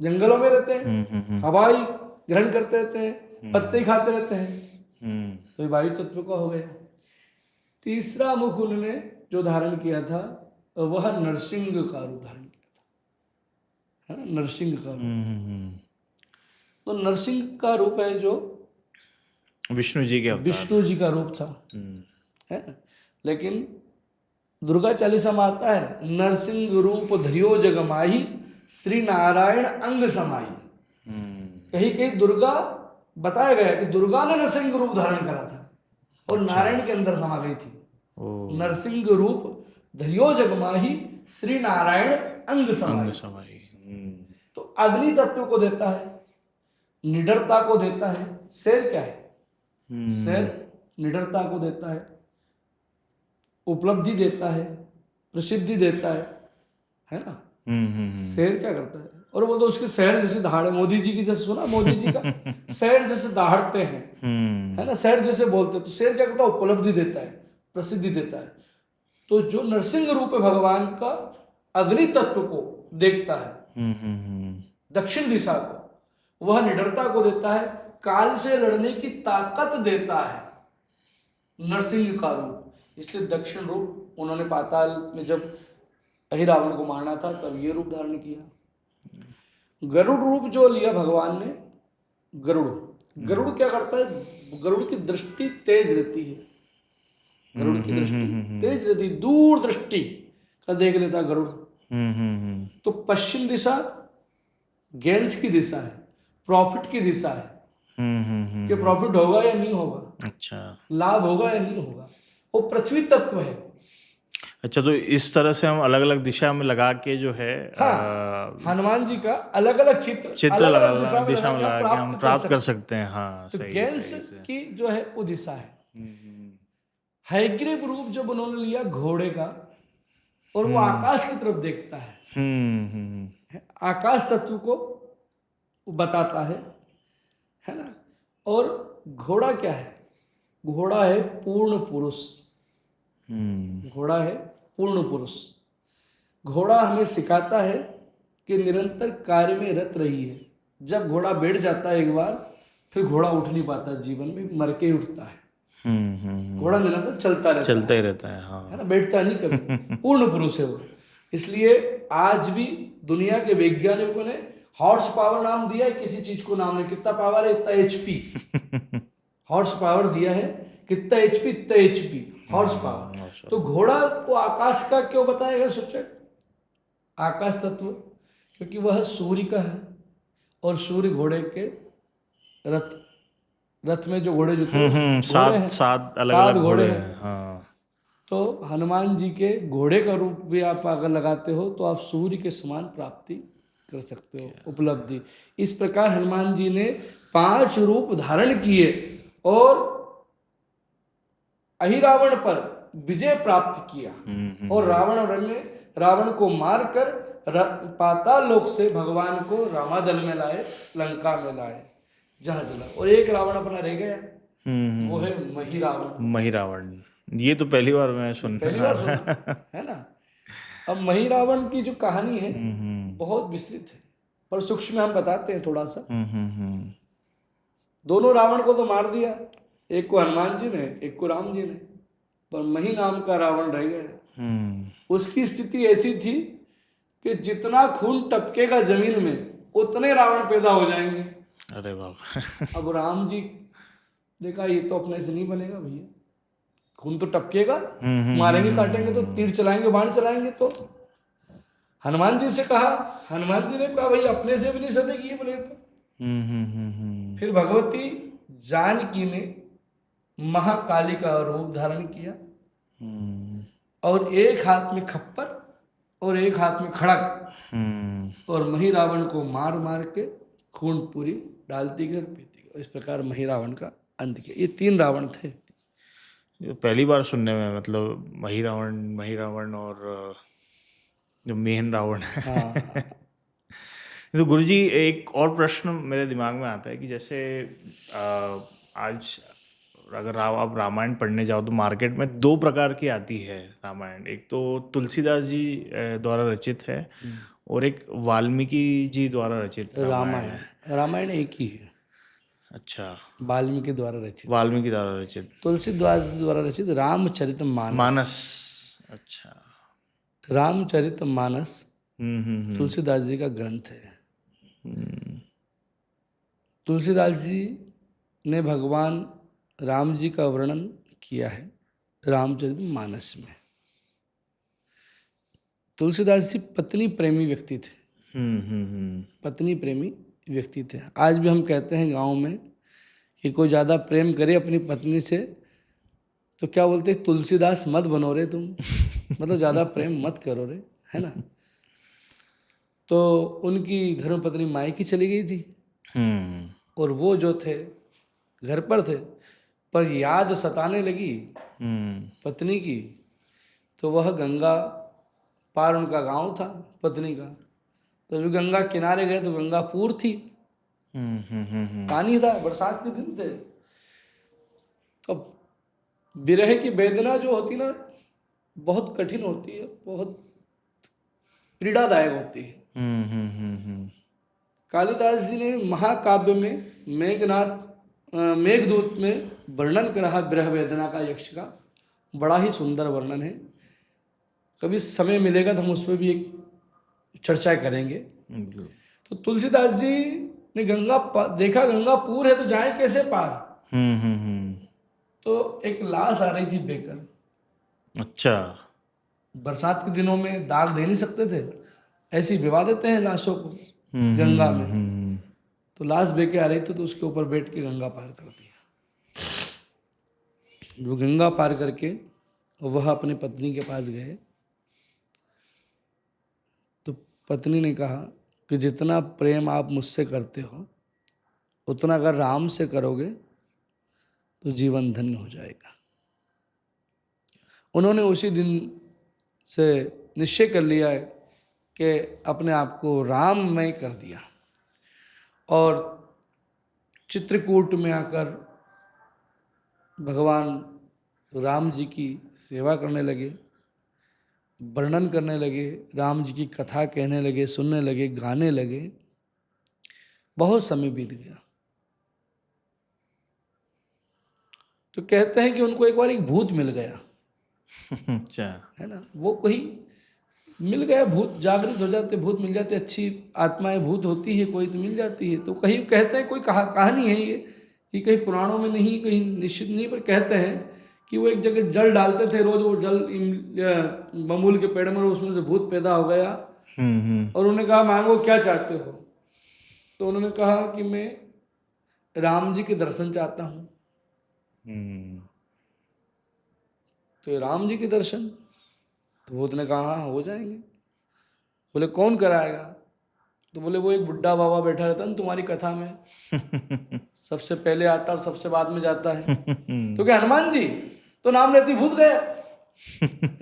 जंगलों में रहते हैं, हवा ही ग्रहण करते रहते हैं, पत्ते ही खाते रहते हैं। तो ये वायु तत्व का हो गया। तीसरा मुख उन्होंने जो धारण किया था वह नरसिंह का रूप धारण किया था, है ना, नरसिंह का रूप। तो नरसिंह का रूप है जो विष्णु जी का रूप था, है। लेकिन दुर्गा चालीसा में आता है, नरसिंह रूप धरियो जग माही श्री नारायण अंग समाई। कहीं कहीं दुर्गा बताया गया कि दुर्गा ने नरसिंह रूप धारण करा था और नारायण के अंदर समा गई थी। नरसिंह रूप धरियो जग माही श्री नारायण अंग समाई। तो अग्नि तत्व को देता है, निडरता को देता है। शेर क्या है? शेर निडरता को देता है, उपलब्धि देता है, प्रसिद्धि देता है ना। शेर क्या करता है? और वो तो उसके शहर जैसे दहाड़े, मोदी जी की जैसे सुना, मोदी जी का शहर जैसे दहाड़ते हैं, है ना, शहर जैसे बोलते हैं। तो शेर क्या करता है? उपलब्धि देता है, प्रसिद्धि देता है। तो जो नरसिंह रूप है भगवान का, अग्नि तत्व को देखता है, दक्षिण दिशा को, वह निडरता को देता है, काल से लड़ने की ताकत देता है नरसिंह का रूप। इसलिए दक्षिण रूप उन्होंने पाताल में जब अहिरावण को मारना था तब ये रूप धारण किया। गरुड़ रूप जो लिया भगवान ने, गरुड़ क्या करता है? गरुड़ की दृष्टि तेज रहती है, गरुड़ की दृष्टि तेज रहती है, दूर दृष्टि का देख लेता है गरुड़। तो पश्चिम दिशा गेंस की दिशा है, प्रॉफिट की दिशा है कि प्रॉफिट होगा या नहीं होगा, अच्छा, लाभ होगा या नहीं होगा। वो पृथ्वी तत्व है। अच्छा, तो इस तरह से हम अलग अलग दिशा में लगा के जो है हाँ, हनुमान जी का अलग अलग चित्र अलग लगा अलग दिशा में लगा के लगा के हम प्राप्त कर सकते हैं। हाँ, तो सही गैंस सही से। की जो है वो दिशा है। हम्म हयग्रीव रूप जब उन्होंने लिया घोड़े का और वो आकाश की तरफ देखता है, आकाश तत्व को वो बताता है ना। और घोड़ा क्या है? घोड़ा है पूर्ण पुरुष। घोड़ा है पूर्ण पुरुष। घोड़ा हमें सिखाता है कि निरंतर कार्य में रत रही है। जब घोड़ा बैठ जाता है एक बार, फिर घोड़ा उठ नहीं पाता, जीवन में मर के ही उठता है। घोड़ा निरंतर चलता ही रहता है। है हाँ। ना, बैठता नहीं कभी। पूर्ण पुरुष है वो। इसलिए आज भी दुनिया के वैज्ञानिकों ने हॉर्स पावर नाम दिया है किसी चीज को, नाम नहीं, कितना पावर है, इतना एचपी। हॉर्स पावर दिया है, कितना एचपी, इतना एचपी हॉर्स पावर। तो घोड़ा को आकाश का क्यों बताया गया सूचक? आकाश तत्व, क्योंकि वह सूर्य का है और सूर्य घोड़े के रथ में जो घोड़े जो थे घोड़े हैं, सात अलग सात अलग घोड़े घोड़े हैं। हैं। हाँ। तो हनुमान जी के घोड़े का रूप भी आप अगर लगाते हो तो आप सूर्य के समान प्राप्ति कर सकते हो, उपलब्धि। इस प्रकार हनुमान जी ने 5 रूप धारण किए और अहिरावण पर विजय प्राप्त किया। और रावण को मारकर पाताल लोक से भगवान को रामादल में लाए, लंका में लाए, जहां जला। और एक रावण अपना रह गया, वो है महिरावण। महिरावण, ये तो पहली बार मैं सुन पहली बार सुना है ना। अब महिरावण की जो कहानी है बहुत विस्तृत है, पर सूक्ष्म में हम बताते हैं थोड़ा सा। दोनों रावण को तो मार दिया, एक को हनुमान जी ने, एक को राम जी ने, पर मही नाम का रावण रह गया। उसकी स्थिति ऐसी थी कि जितना खून टपकेगा जमीन में उतने रावण पैदा हो जाएंगे। अरे बाप। अब राम जी देखा ये तो अपने से नहीं बनेगा भैया, खून तो टपकेगा, मारेंगे काटेंगे तो, तीर चलाएंगे बाण चलाएंगे तो। हनुमान जी से कहा, हनुमान जी ने कहा भाई अपने से भी नहीं सदेगी ये बोले तो। फिर भगवती जानकी ने महाकाली का रूप धारण किया और एक हाथ में खप्पर और एक हाथ में खड़क, और महिरावण को मार मार के खून पूरी डालती गई, पीती गई। इस प्रकार महिरावण का अंत किया। ये 3 रावण थे। ये पहली बार सुनने में, मतलब महिरावण और जो मेन रावण है। हाँ। तो गुरुजी, एक और प्रश्न मेरे दिमाग में आता है कि जैसे आज अगर आप रामायण पढ़ने जाओ तो मार्केट में 2 प्रकार की आती है रामायण। एक तो तुलसीदास जी द्वारा रचित है और एक वाल्मीकि जी द्वारा रचित रामायण है। रामायण एक ही है। अच्छा। वाल्मीकि द्वारा रचित। वाल्मीकि द्वारा रचित। तुलसीदास द्वारा रचित रामचरित मानस। अच्छा। रामचरित मानस तुलसीदास जी का ग्रंथ है। तुलसीदास जी ने भगवान राम जी का वर्णन किया है रामचरित मानस में। तुलसीदास जी पत्नी प्रेमी व्यक्ति थे। पत्नी प्रेमी व्यक्ति थे। आज भी हम कहते हैं गांव में कि कोई ज़्यादा प्रेम करे अपनी पत्नी से तो क्या बोलते हैं, तुलसीदास मत बनो रे तुम। मतलब ज़्यादा प्रेम मत करो रे, है ना। तो उनकी धर्मपत्नी मायके चली गई थी और वो जो थे घर पर थे, पर याद सताने लगी पत्नी की। तो वह गंगा पार, उनका गांव था पत्नी का, तो जो गंगा किनारे गए तो गंगा पूर थी, पानी था, बरसात के दिन थे। तो विरह की वेदना जो होती ना बहुत कठिन होती है, बहुत पीड़ादायक होती है। कालिदास जी ने महाकाव्य में मेघदूत में वर्णन करा विरह वेदना का, यक्ष का बड़ा ही सुंदर वर्णन है। कभी समय मिलेगा तो हम उसमें भी एक चर्चा करेंगे। तो तुलसीदास जी ने देखा गंगा पूर है तो जाए कैसे पार। तो एक लाश आ रही थी बेकर। अच्छा। बरसात के दिनों में दाग दे नहीं सकते थे, ऐसी विवा देते हैं लाशों को गंगा में। तो लाश बेके आ रही थी तो उसके ऊपर बैठ के गंगा पार कर दिया। वो गंगा पार करके वह अपनी पत्नी के पास गए पत्नी ने कहा कि जितना प्रेम आप मुझसे करते हो उतना अगर राम से करोगे तो जीवन धन्य हो जाएगा। उन्होंने उसी दिन से निश्चय कर लिया है कि अपने आप को राममय कर दिया और चित्रकूट में आकर भगवान राम जी की सेवा करने लगे, वर्णन करने लगे, राम जी की कथा कहने लगे, सुनने लगे, गाने लगे। बहुत समय बीत गया तो कहते हैं कि उनको एक बार एक भूत मिल गया, अच्छा। है ना, वो कोई मिल गया भूत, जागृत हो जाते भूत मिल जाते, अच्छी आत्माएं भूत होती है कोई तो मिल जाती है। तो कहीं कहते हैं कोई कहानी है ये कहीं पुराणों में नहीं, कहीं निश्चित नहीं, पर कहते हैं कि वो एक जगह जल डालते थे रोज, वो जल बबूल के पेड़ में, उसमें से भूत पैदा हो गया और उन्होंने कहा मांगो क्या चाहते हो। तो उन्होंने कहा कि मैं राम जी के दर्शन चाहता हूँ। तो राम जी के दर्शन, तो भूत ने कहा हाँ हो जाएंगे। बोले कौन कराएगा? तो बोले वो एक बुढ़ा बाबा बैठा रहता है ना तुम्हारी कथा में, सबसे पहले आता और सबसे बाद में जाता है। तो क्या हनुमान जी? तो नाम लेती भूत गया,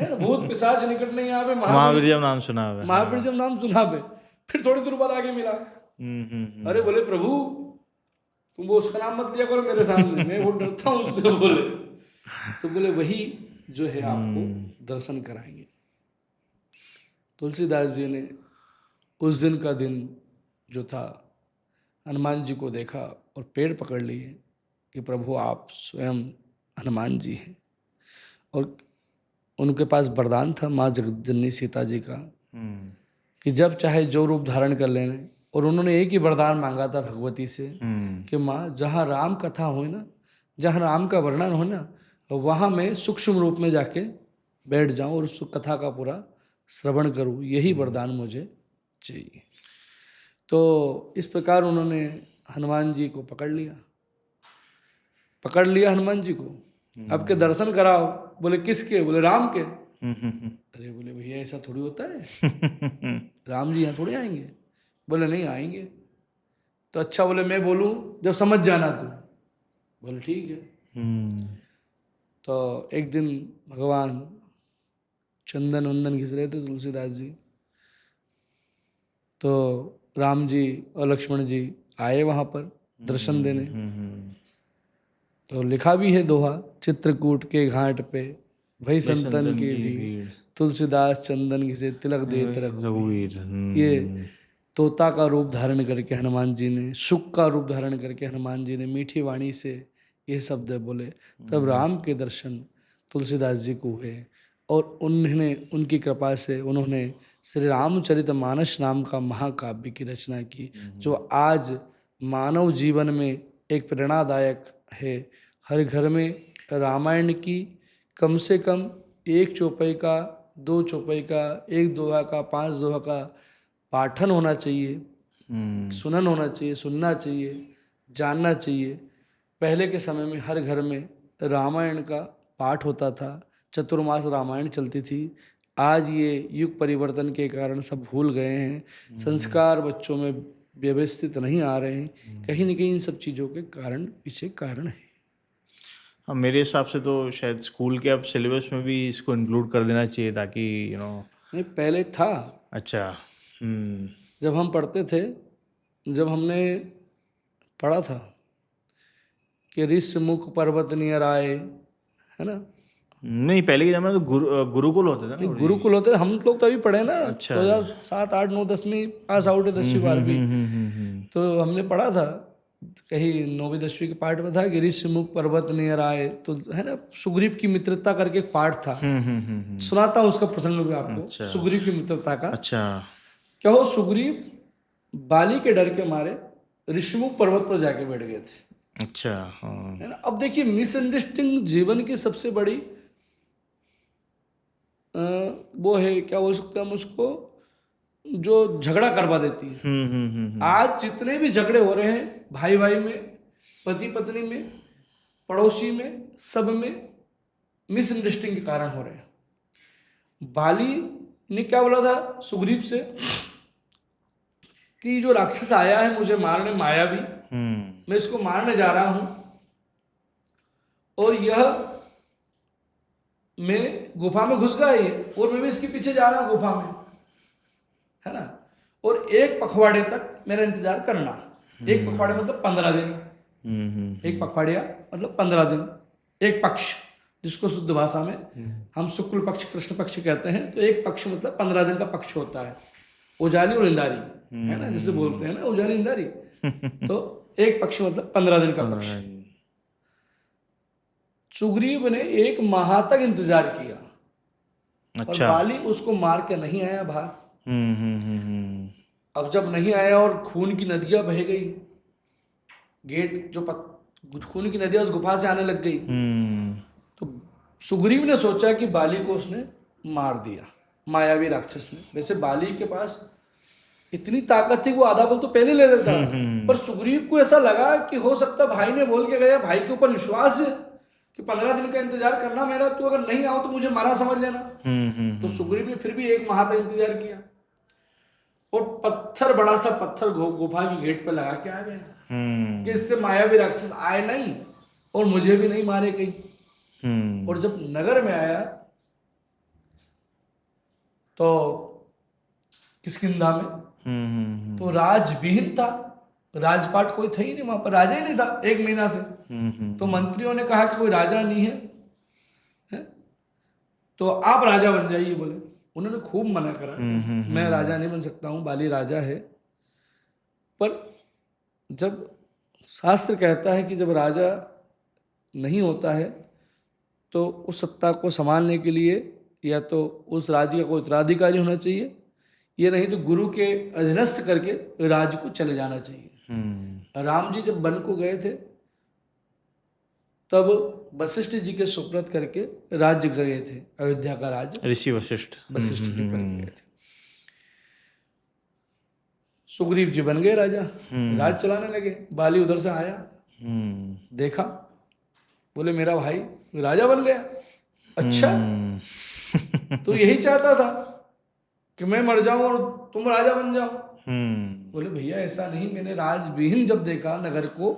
है ना, भूत पिशाच निकट नहीं यहाँ पे, महावीर जब नाम सुना है, महावीर जब नाम सुना पे। फिर थोड़ी देर बाद आगे मिला। अरे बोले प्रभु तुम वो उसका नाम मत लिया करो मेरे सामने, मैं वो डरता हूँ उससे। बोले तो बोले वही जो है आपको दर्शन कराएंगे। तुलसीदास जी ने उस दिन का दिन जो था हनुमान जी को देखा और पेड़ पकड़ लिए कि प्रभु आप स्वयं हनुमान जी हैं। और उनके पास वरदान था माँ जगज्जननी सीता जी का कि जब चाहे जो रूप धारण कर लेने। और उन्होंने एक ही वरदान मांगा था भगवती से कि माँ जहाँ राम कथा हो ना, जहाँ राम का वर्णन हो ना, वहाँ मैं सूक्ष्म रूप में जाके बैठ जाऊँ और उस कथा का पूरा श्रवण करूँ, यही वरदान मुझे चाहिए। तो इस प्रकार उन्होंने हनुमान जी को पकड़ लिया हनुमान जी को। अब के दर्शन कराओ। बोले किसके? बोले राम के। अरे बोले भैया ऐसा थोड़ी होता है, राम जी यहाँ थोड़ी आएंगे। बोले नहीं आएंगे। तो अच्छा बोले मैं बोलूँ जब समझ जाना तू। बोले ठीक है। तो एक दिन भगवान चंदन वंदन घिस रहे थे तुलसीदास जी, तो राम जी और लक्ष्मण जी आए वहाँ पर दर्शन देने। तो लिखा भी है दोहा, चित्रकूट के घाट पे भई संतन की भीड़, तुलसीदास चंदन घिसे तिलक दे रघुवीर। ये तोता का रूप धारण करके हनुमान जी ने, शुक का रूप धारण करके हनुमान जी ने मीठी वाणी से ये शब्द बोले। तब राम के दर्शन तुलसीदास जी को हुए और उन्होंने उनकी कृपा से उन्होंने श्री रामचरितमानस नाम का महाकाव्य की रचना की, जो आज मानव जीवन में एक प्रेरणादायक है। हर घर में रामायण की कम से कम एक चौपाई का, दो चौपाई का, एक दोहा का, 5 दोहा का पाठन होना चाहिए, सुनन होना चाहिए, सुनना चाहिए, जानना चाहिए। पहले के समय में हर घर में रामायण का पाठ होता था, चतुर्मास रामायण चलती थी। आज ये युग परिवर्तन के कारण सब भूल गए हैं, संस्कार बच्चों में व्यवस्थित नहीं आ रहे हैं। कहीं न कहीं इन सब चीज़ों के कारण पीछे कारण है। हाँ, मेरे हिसाब से तो शायद स्कूल के अब सिलेबस में भी इसको इंक्लूड कर देना चाहिए ताकि नहीं पहले था। अच्छा। जब हम पढ़ते थे, जब हमने पढ़ा था कि ऋषि मुख पर्वत नियर आए, है ना। नहीं पहले के जमाने में तो गुरुकुल होते थे ना। गुरुकुल होते, हम लोग तो अभी पढ़े ना। अच्छा। 2007, 8, 9, 10वीं पास आउट है, 10वीं 12वीं। तो हमने पढ़ा था कहीं 9वीं 10वीं के पाठ में था कि ऋषि मुख पर्वत नियर आए, तो है ना, सुग्रीव की मित्रता करके एक पाठ था। सुनाता हूँ उसका प्रसंग भी आपको। अच्छा। सुग्रीव की मित्रता का। अच्छा। क्या हो, सुग्रीव बाली के डर के मारे ऋषिमुख पर्वत पर जाके बैठ गए थे। अच्छा। हाँ। है ना। अब देखिए मिसअंडरस्टैंडिंग जीवन की सबसे बड़ी वो है, क्या बोल सकते हैं हम उसको, जो झगड़ा करवा देती है। आज जितने भी झगड़े हो रहे हैं भाई भाई में, पति पत्नी में, पड़ोसी में, सब में मिसअंडरस्टैंडिंग के कारण हो रहे हैं। बाली ने क्या बोला था सुग्रीव से कि जो राक्षस आया है मुझे मारने, मायावी, मैं इसको मारने जा रहा हूं, और यह मैं गुफा में घुस गया ये, और मैं भी इसके पीछे जा रहा हूं गुफा में, है ना। और एक पखवाड़े तक मेरा इंतजार करना। एक पखवाड़े मतलब 15 दिन। एक पखवाड़िया मतलब 15 दिन, एक पक्ष, जिसको शुद्ध भाषा में हम शुक्ल पक्ष कृष्ण पक्ष कहते हैं। तो एक पक्ष मतलब 15 दिन का पक्ष होता है, उजाली और इंदारी, है ना, जिसे बोलते हैं ना उजाली इंदारी। तो एक पक्ष मतलब 15 दिन का पक्ष। सुग्रीव ने 1 माह तक इंतजार किया, अच्छा। और बाली उसको मार के नहीं आया बाहर। अब जब नहीं आया और खून की नदियां बह गई, गेट जो खून की नदियां उस गुफा से आने लग गई, तो सुग्रीव ने सोचा कि बाली को उसने मार दिया, मायावी राक्षस ने। वैसे बाली के पास इतनी ताकत थी, वो आधा बल तो पहले ले लेता, पर सुग्रीव को ऐसा लगा कि हो सकता भाई ने बोल के गया, भाई के ऊपर विश्वास है कि 15 दिन का इंतजार करना मेरा, तू अगर नहीं आओ तो मुझे मारा समझ लेना। तो सुग्रीव ने फिर भी 1 माह तक इंतजार किया, और पत्थर, बड़ा सा पत्थर गुफा की गेट पे लगा के आ गया कि इससे मायावी राक्षस आए नहीं और मुझे भी नहीं मारे कहीं। और जब नगर में आया तो किष्किंधा में, तो राजविहीन था, राजपाट कोई था ही नहीं वहां पर, राजा ही नहीं था 1 महीना से। तो मंत्रियों ने कहा कि कोई राजा नहीं है, तो आप राजा बन जाइए। बोले, उन्होंने खूब मना करा, मैं राजा नहीं बन सकता हूँ, बाली राजा है। पर जब शास्त्र कहता है कि जब राजा नहीं होता है तो उस सत्ता को संभालने के लिए या तो उस राज्य का कोई उत्तराधिकारी होना चाहिए, ये नहीं तो गुरु के अधीनस्थ करके राज्य को चले जाना चाहिए। राम जी जब वन को गए थे तब वशिष्ठ जी के सुपुर्द करके राज्य गए थे, अयोध्या का राज्य ऋषि वशिष्ठ जी करके गए थे। सुग्रीव जी बन गए राजा, राज चलाने लगे। बाली उधर से आया, देखा, बोले मेरा भाई राजा बन गया, अच्छा तो यही चाहता था कि मैं मर जाऊं और तुम राजा बन जाओ। बोले भैया ऐसा नहीं, मैंने राजविहीन जब देखा नगर को,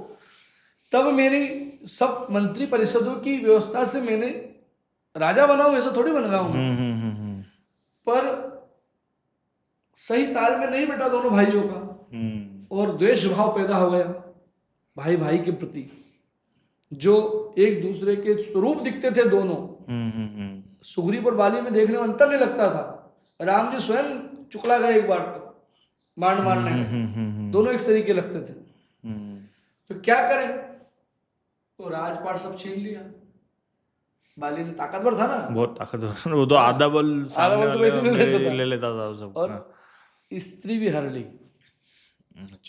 तब मेरी सब मंत्री परिषदों की व्यवस्था से मैंने राजा बना हूं, ऐसा थोड़ी बन गया हूं। पर सही ताल में नहीं बैठा दोनों भाइयों का, और द्वेष भाव पैदा हो गया भाई भाई के प्रति, जो एक दूसरे के स्वरूप दिखते थे दोनों। सुग्रीव और बाली में देखने में अंतर नहीं लगता था। राम जी स्वयं चुकला गए एक बार तो मारने में, दोनों एक तरीके लगते थे। तो क्या करें, तो राजपाट सब छीन लिया। बाली ने ताकतवर था ना, बहुत ताकतवर, वो तो आधा बल सामने तो वैसे ले लेता था वो सब। और स्त्री भी हर ली,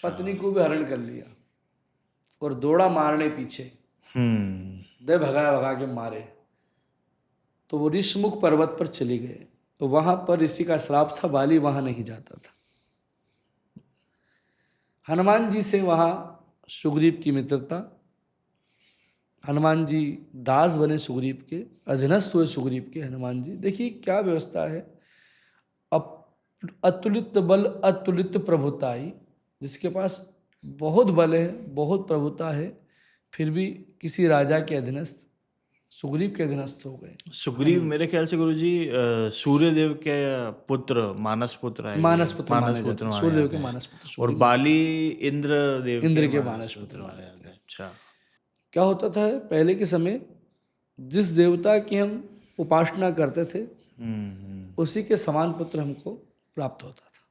पत्नी को भी हरण कर लिया, और दौड़ा मारने पीछे, दे भगा के मारे। तो वो ऋषमुख पर्वत पर चले गए, तो वहां पर ऋषि का श्राप था, बाली वहां नहीं जाता था। हनुमान जी से वहां सुग्रीव की मित्रता, हनुमान जी दास बने सुग्रीव के, अधीनस्थ हुए सुग्रीव के हनुमान जी। देखिए क्या व्यवस्था है, अतुलित बल अतुलित प्रभुताई, जिसके पास बहुत बल है, बहुत प्रभुता है, फिर भी किसी राजा के अधीनस्थ, सुग्रीव के अधीनस्थ हो गए। सुग्रीव मेरे ख्याल से गुरुजी सूर्यदेव के पुत्र, मानस पुत्र है, मानस पुत्र माने जाते हैं, सूर्यदेव के मानस पुत्र, और बाली इंद्र के मानस पुत्र माने जाते हैं। अच्छा, क्या होता था पहले के समय, जिस देवता की हम उपासना करते थे उसी के समान पुत्र हमको प्राप्त होता था।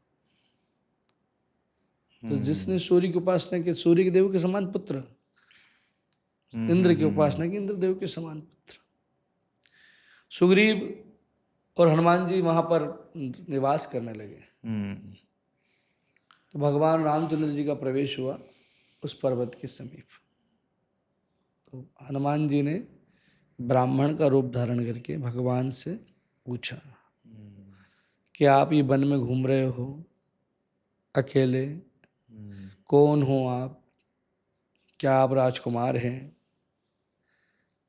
तो जिसने सूर्य की उपासना की, सूर्य के देव के समान पुत्र, इंद्र की उपासना की, इंद्र देव के समान पुत्र। सुग्रीव और हनुमान जी वहां पर निवास करने लगे। तो भगवान रामचंद्र जी का प्रवेश हुआ उस पर्वत के समीप। तो हनुमान जी ने ब्राह्मण का रूप धारण करके भगवान से पूछा कि आप ये वन में घूम रहे हो अकेले, कौन हो आप? क्या आप राजकुमार हैं?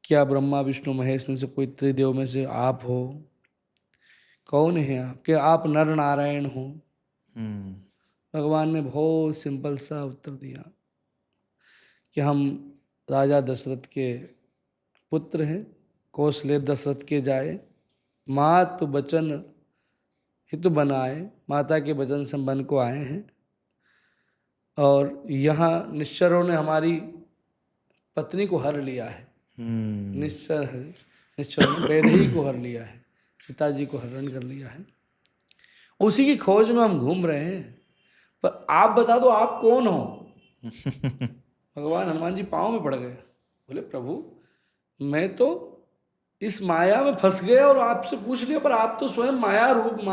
क्या ब्रह्मा विष्णु महेश में से कोई त्रिदेव में से आप हो? कौन है आप? क्या आप नर नारायण हो? भगवान ने बहुत सिंपल सा उत्तर दिया कि हम राजा दशरथ के पुत्र हैं, कौशले दशरथ के जाए, मात बचन हित बनाए, माता के वचन से हम वन को आए हैं। और यहाँ निश्चरों ने हमारी पत्नी को हर लिया है। निश्चरों ने वैदेही को हर लिया है, सीता जी को हरण कर लिया है। उसी की खोज में हम घूम रहे हैं, पर आप बता दो आप कौन हो। भगवान हनुमान जी पाँव में पड़ गए, बोले प्रभु मैं तो इस माया में फंस गया और आपसे पूछ लिया, पर आप तो स्वयं माया रूप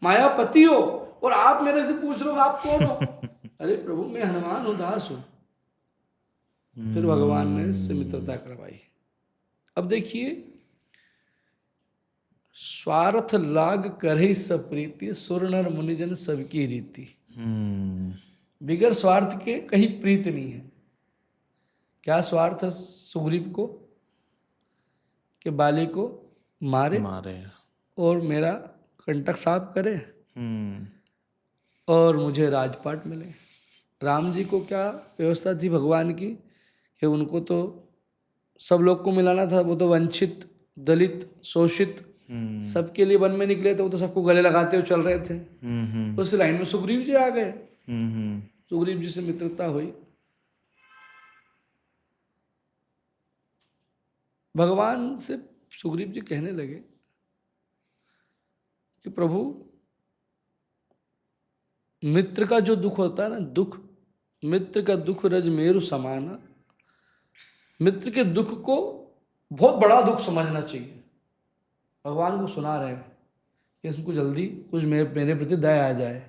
मायापति हो और आप मेरे से पूछ रहे हो आप कौन हो। अरे प्रभु मैं हनुमान हूं, दास हूं। फिर भगवान ने इससे मित्रता करवाई। अब देखिए, स्वार्थ लाग करहि सब प्रीति, सुर नर मुनिजन सबकी रीति। बिगर स्वार्थ के कहीं प्रीत नहीं है। क्या स्वार्थ है सुग्रीव को कि बाली को मारे और मेरा कंटक साफ करे और मुझे राजपाट मिले। राम जी को क्या व्यवस्था थी भगवान की कि उनको तो सब लोग को मिलाना था, वो तो वंचित, दलित, शोषित सबके लिए वन में निकले थे, वो तो सबको गले लगाते हुए चल रहे थे। उस लाइन में सुग्रीव जी आ गए। सुग्रीव जी से मित्रता हुई। भगवान से सुग्रीव जी कहने लगे कि प्रभु मित्र का जो दुख होता है ना, दुख, मित्र का दुख रज मेरु समाना। मित्र के दुख को बहुत बड़ा दुख समझना चाहिए। भगवान को सुना रहे हैं कि इसको जल्दी कुछ मेरे प्रति दया आ जाए।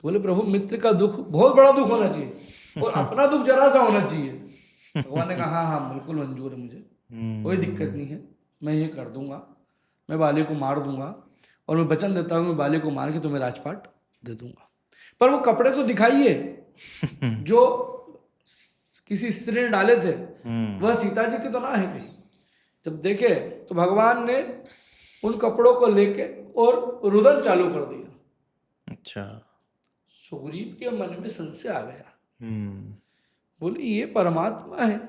बोले प्रभु मित्र का दुख बहुत बड़ा दुख होना चाहिए और अपना दुख जरा सा होना चाहिए। भगवान ने कहा हाँ हाँ बिल्कुल मंजूर है, मुझे कोई दिक्कत नहीं है, मैं ये कर दूंगा, मैं बाली को मार दूंगा और मैं वचन देता हूँ मैं बाली को मार के तुम्हें राजपाट दे दूंगा। पर वो कपड़े तो दिखाइए जो किसी स्त्री ने डाले थे, वह सीता जी के तो ना है कहीं। जब देखे तो भगवान ने उन कपड़ों को लेके और रुदन चालू कर दिया। अच्छा। सुग्रीव के मन में संशय आ गया। बोले ये परमात्मा है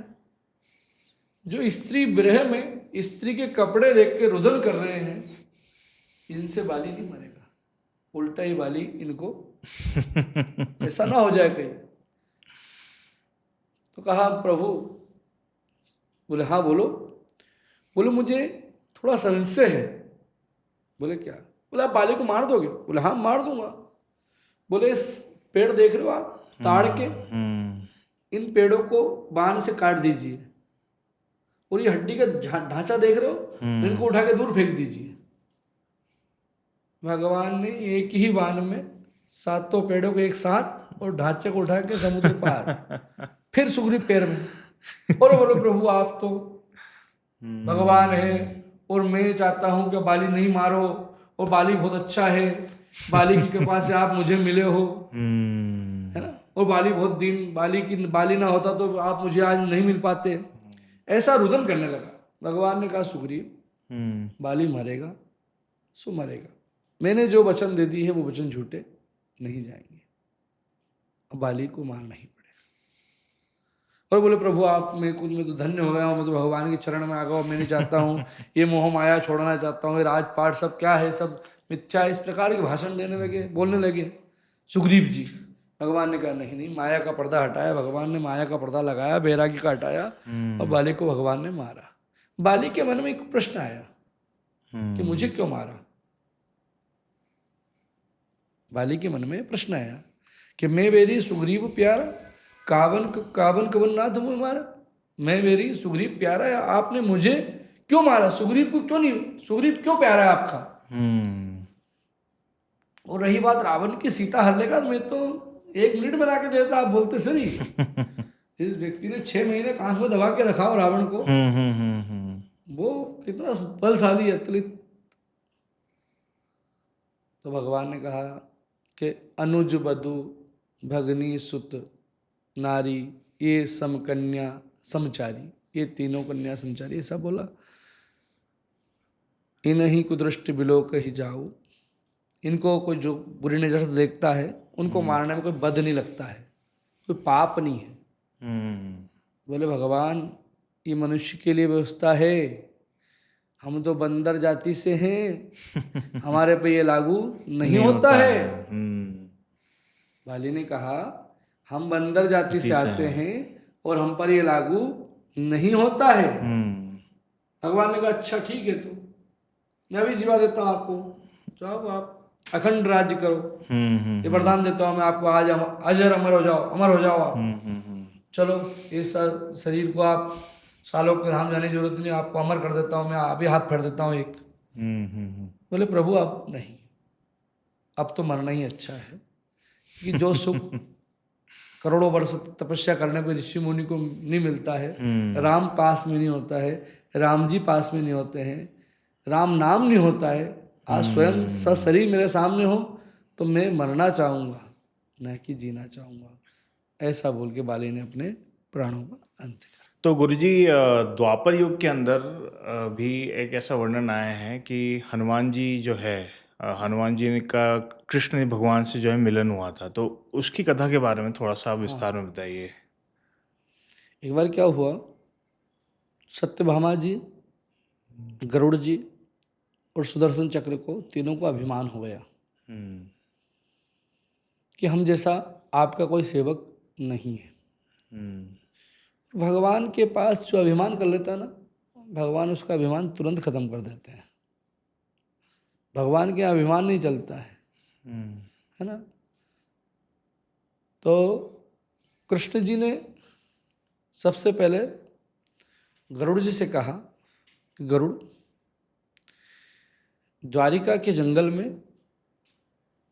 जो स्त्री विरह में स्त्री के कपड़े देख के रुदन कर रहे हैं, इनसे बाली नहीं मरेगा, उल्टा ही बाली इनको ऐसा ना हो जाए कहीं। तो कहा प्रभु, बोले हाँ बोलो। बोले मुझे थोड़ा संशय है। बोले क्या? बोले आप बाली को मार दोगे? बोले हाँ मार दूंगा। बोले पेड़ देख रहे हो आप ताड़ के, इन पेड़ों को बाण से काट दीजिए और ये हड्डी का ढांचा देख रहे हो, इनको उठा के दूर फेंक दीजिए। भगवान ने एक ही बाण में सातों पेड़ों को एक साथ और ढांचे को उठा के समुद्र पार। फिर सुग्रीव पैर में और बोलो प्रभु आप तो भगवान है और मैं चाहता हूं कि बाली नहीं मारो और बाली बहुत अच्छा है, बाली की कृपा से आप मुझे मिले हो, है ना, और बाली बहुत दिन, बाली ना होता तो आप मुझे आज नहीं मिल पाते। ऐसा रुदन करने लगा। भगवान ने कहा सुग्रीव बाली मरेगा सो मरेगा, मैंने जो वचन दे दी है वो वचन झूठे नहीं जाएंगे, अब बाली को मारना ही पड़ेगा। और बोले प्रभु आप मैं तो धन्य हो गया हूँ, मैं तो भगवान के चरण में आ गया हूँ, मैं नहीं चाहता हूँ ये मोह माया छोड़ना चाहता हूँ, ये राजपाट सब क्या है, सब मिथ्या, इस प्रकार के भाषण देने लगे, बोलने लगे सुग्रीव जी। भगवान ने कहा नहीं नहीं, माया का पर्दा हटाया। भगवान ने माया का पर्दा लगाया, बैरागी का हटाया और बाली को भगवान ने मारा। बाली के मन में एक प्रश्न आया कि मुझे क्यों मारा। बाली के मन में प्रश्न आया कि मैं मेरी सुग्रीव प्यारा, कावन कवन नाथ मुझे मारा, मैं मेरी सुग्रीव प्यारा है, आपने मुझे क्यों मारा, सुग्रीव को क्यों नहीं, सुग्रीव क्यों प्यारा है आपका। और रही बात रावण की सीता हर लेगा, मैं तो 1 मिनट में लाके देता, आप बोलते सही। इस व्यक्ति ने 6 महीने कांख में दबा के रखा हो रावण को, वो कितना बलशाली है, अतुलित। तो भगवान ने कहा कि अनुज बधु भगनी सुत नारी ये समकन्या समचारी, ये तीनों कन्या समचारी, ऐसा बोला। इन्हीं कुदृष्टि बिलोक ही जाओ, इनको कोई जो बुरी नज़र से देखता है उनको मारने में कोई बद नहीं लगता है, कोई पाप नहीं है। बोले भगवान ये मनुष्य के लिए व्यवस्था है, हम तो बंदर जाति से हैं, हमारे पे ये लागू नहीं होता है। बाली ने कहा हम बंदर जाति से आते हैं और हम पर ये लागू नहीं होता है। भगवान ने कहा अच्छा ठीक है, तो मैं भी जीवा देता हूँ आपको, जाओ आप अखंड राज्य करो, ये वरदान देता हूँ मैं आपको, आज अजर अमर हो जाओ, अमर हो जाओ आप। चलो इस शरीर को आप सालों के धाम जाने की जरूरत नहीं, आपको अमर कर देता हूँ मैं, अभी हाथ फेर देता हूँ एक। बोले प्रभु अब नहीं, अब तो मरना ही अच्छा है, कि जो सुख करोड़ों वर्ष तपस्या करने पर ऋषि मुनि को नहीं मिलता है, राम पास में नहीं होता है, राम जी पास में नहीं होते हैं, राम नाम नहीं होता है, आज स्वयं सशरीर मेरे सामने हो तो मैं मरना चाहूँगा न कि जीना चाहूँगा। ऐसा बोल के बाली ने अपने प्राणों का अंत किया। तो गुरुजी द्वापर युग के अंदर भी एक ऐसा वर्णन आया है कि हनुमान जी जो है, हनुमान जी का कृष्ण भगवान से जो है मिलन हुआ था, तो उसकी कथा के बारे में थोड़ा सा विस्तार में बताइए। एक बार क्या हुआ, सत्यभामा जी, गरुड़ जी और सुदर्शन चक्र को तीनों को अभिमान हो गया कि हम जैसा आपका कोई सेवक नहीं है। भगवान के पास जो अभिमान कर लेता है ना, भगवान उसका अभिमान तुरंत खत्म कर देते हैं। भगवान के अभिमान नहीं चलता है ना। तो कृष्ण जी ने सबसे पहले गरुड़ जी से कहा कि गरुड़, द्वारिका के जंगल में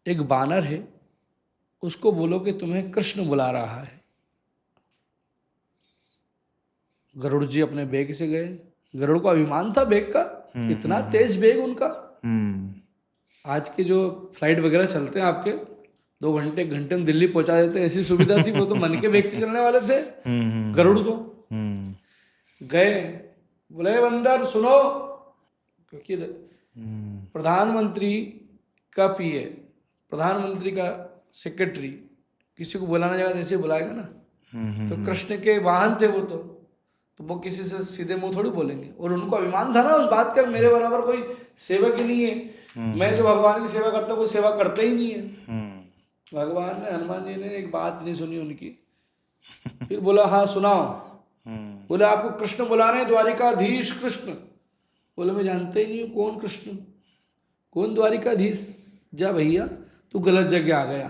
एक बानर है, उसको बोलो कि तुम्हें कृष्ण बुला रहा है। गरुड़ जी अपने बेग से गए। गरुड़ को अभिमान था बेग का, इतना तेज बेग उनका। आज के जो फ्लाइट वगैरह चलते हैं आपके, 2 घंटे घंटे में दिल्ली पहुंचा देते हैं, ऐसी सुविधा थी। वो तो मन के बेग से चलने वाले थे। गरुड़ तो गए, बोले बंदर सुनो, क्योंकि प्रधानमंत्री का पीए, प्रधानमंत्री का सेक्रेटरी किसी को बुलाना जाएगा तो ऐसे बुलाएगा ना। तो कृष्ण के वाहन थे वो, तो वो किसी से सीधे मुंह थोड़ी बोलेंगे। और उनको अभिमान था ना उस बात का, मेरे बराबर कोई सेवक ही नहीं है, मैं जो भगवान की सेवा करता हूँ वो सेवा करते ही नहीं है। भगवान ने, हनुमान जी ने एक बात नहीं सुनी उनकी। फिर बोला हाँ सुनाओ। बोले आपको कृष्ण बुला रहे हैं, द्वारिकाधीश कृष्ण। बोले मैं जानते ही नहीं हूँ कौन कृष्ण, कौन द्वारिकाधीश। जा भैया तू गलत जगह आ गया।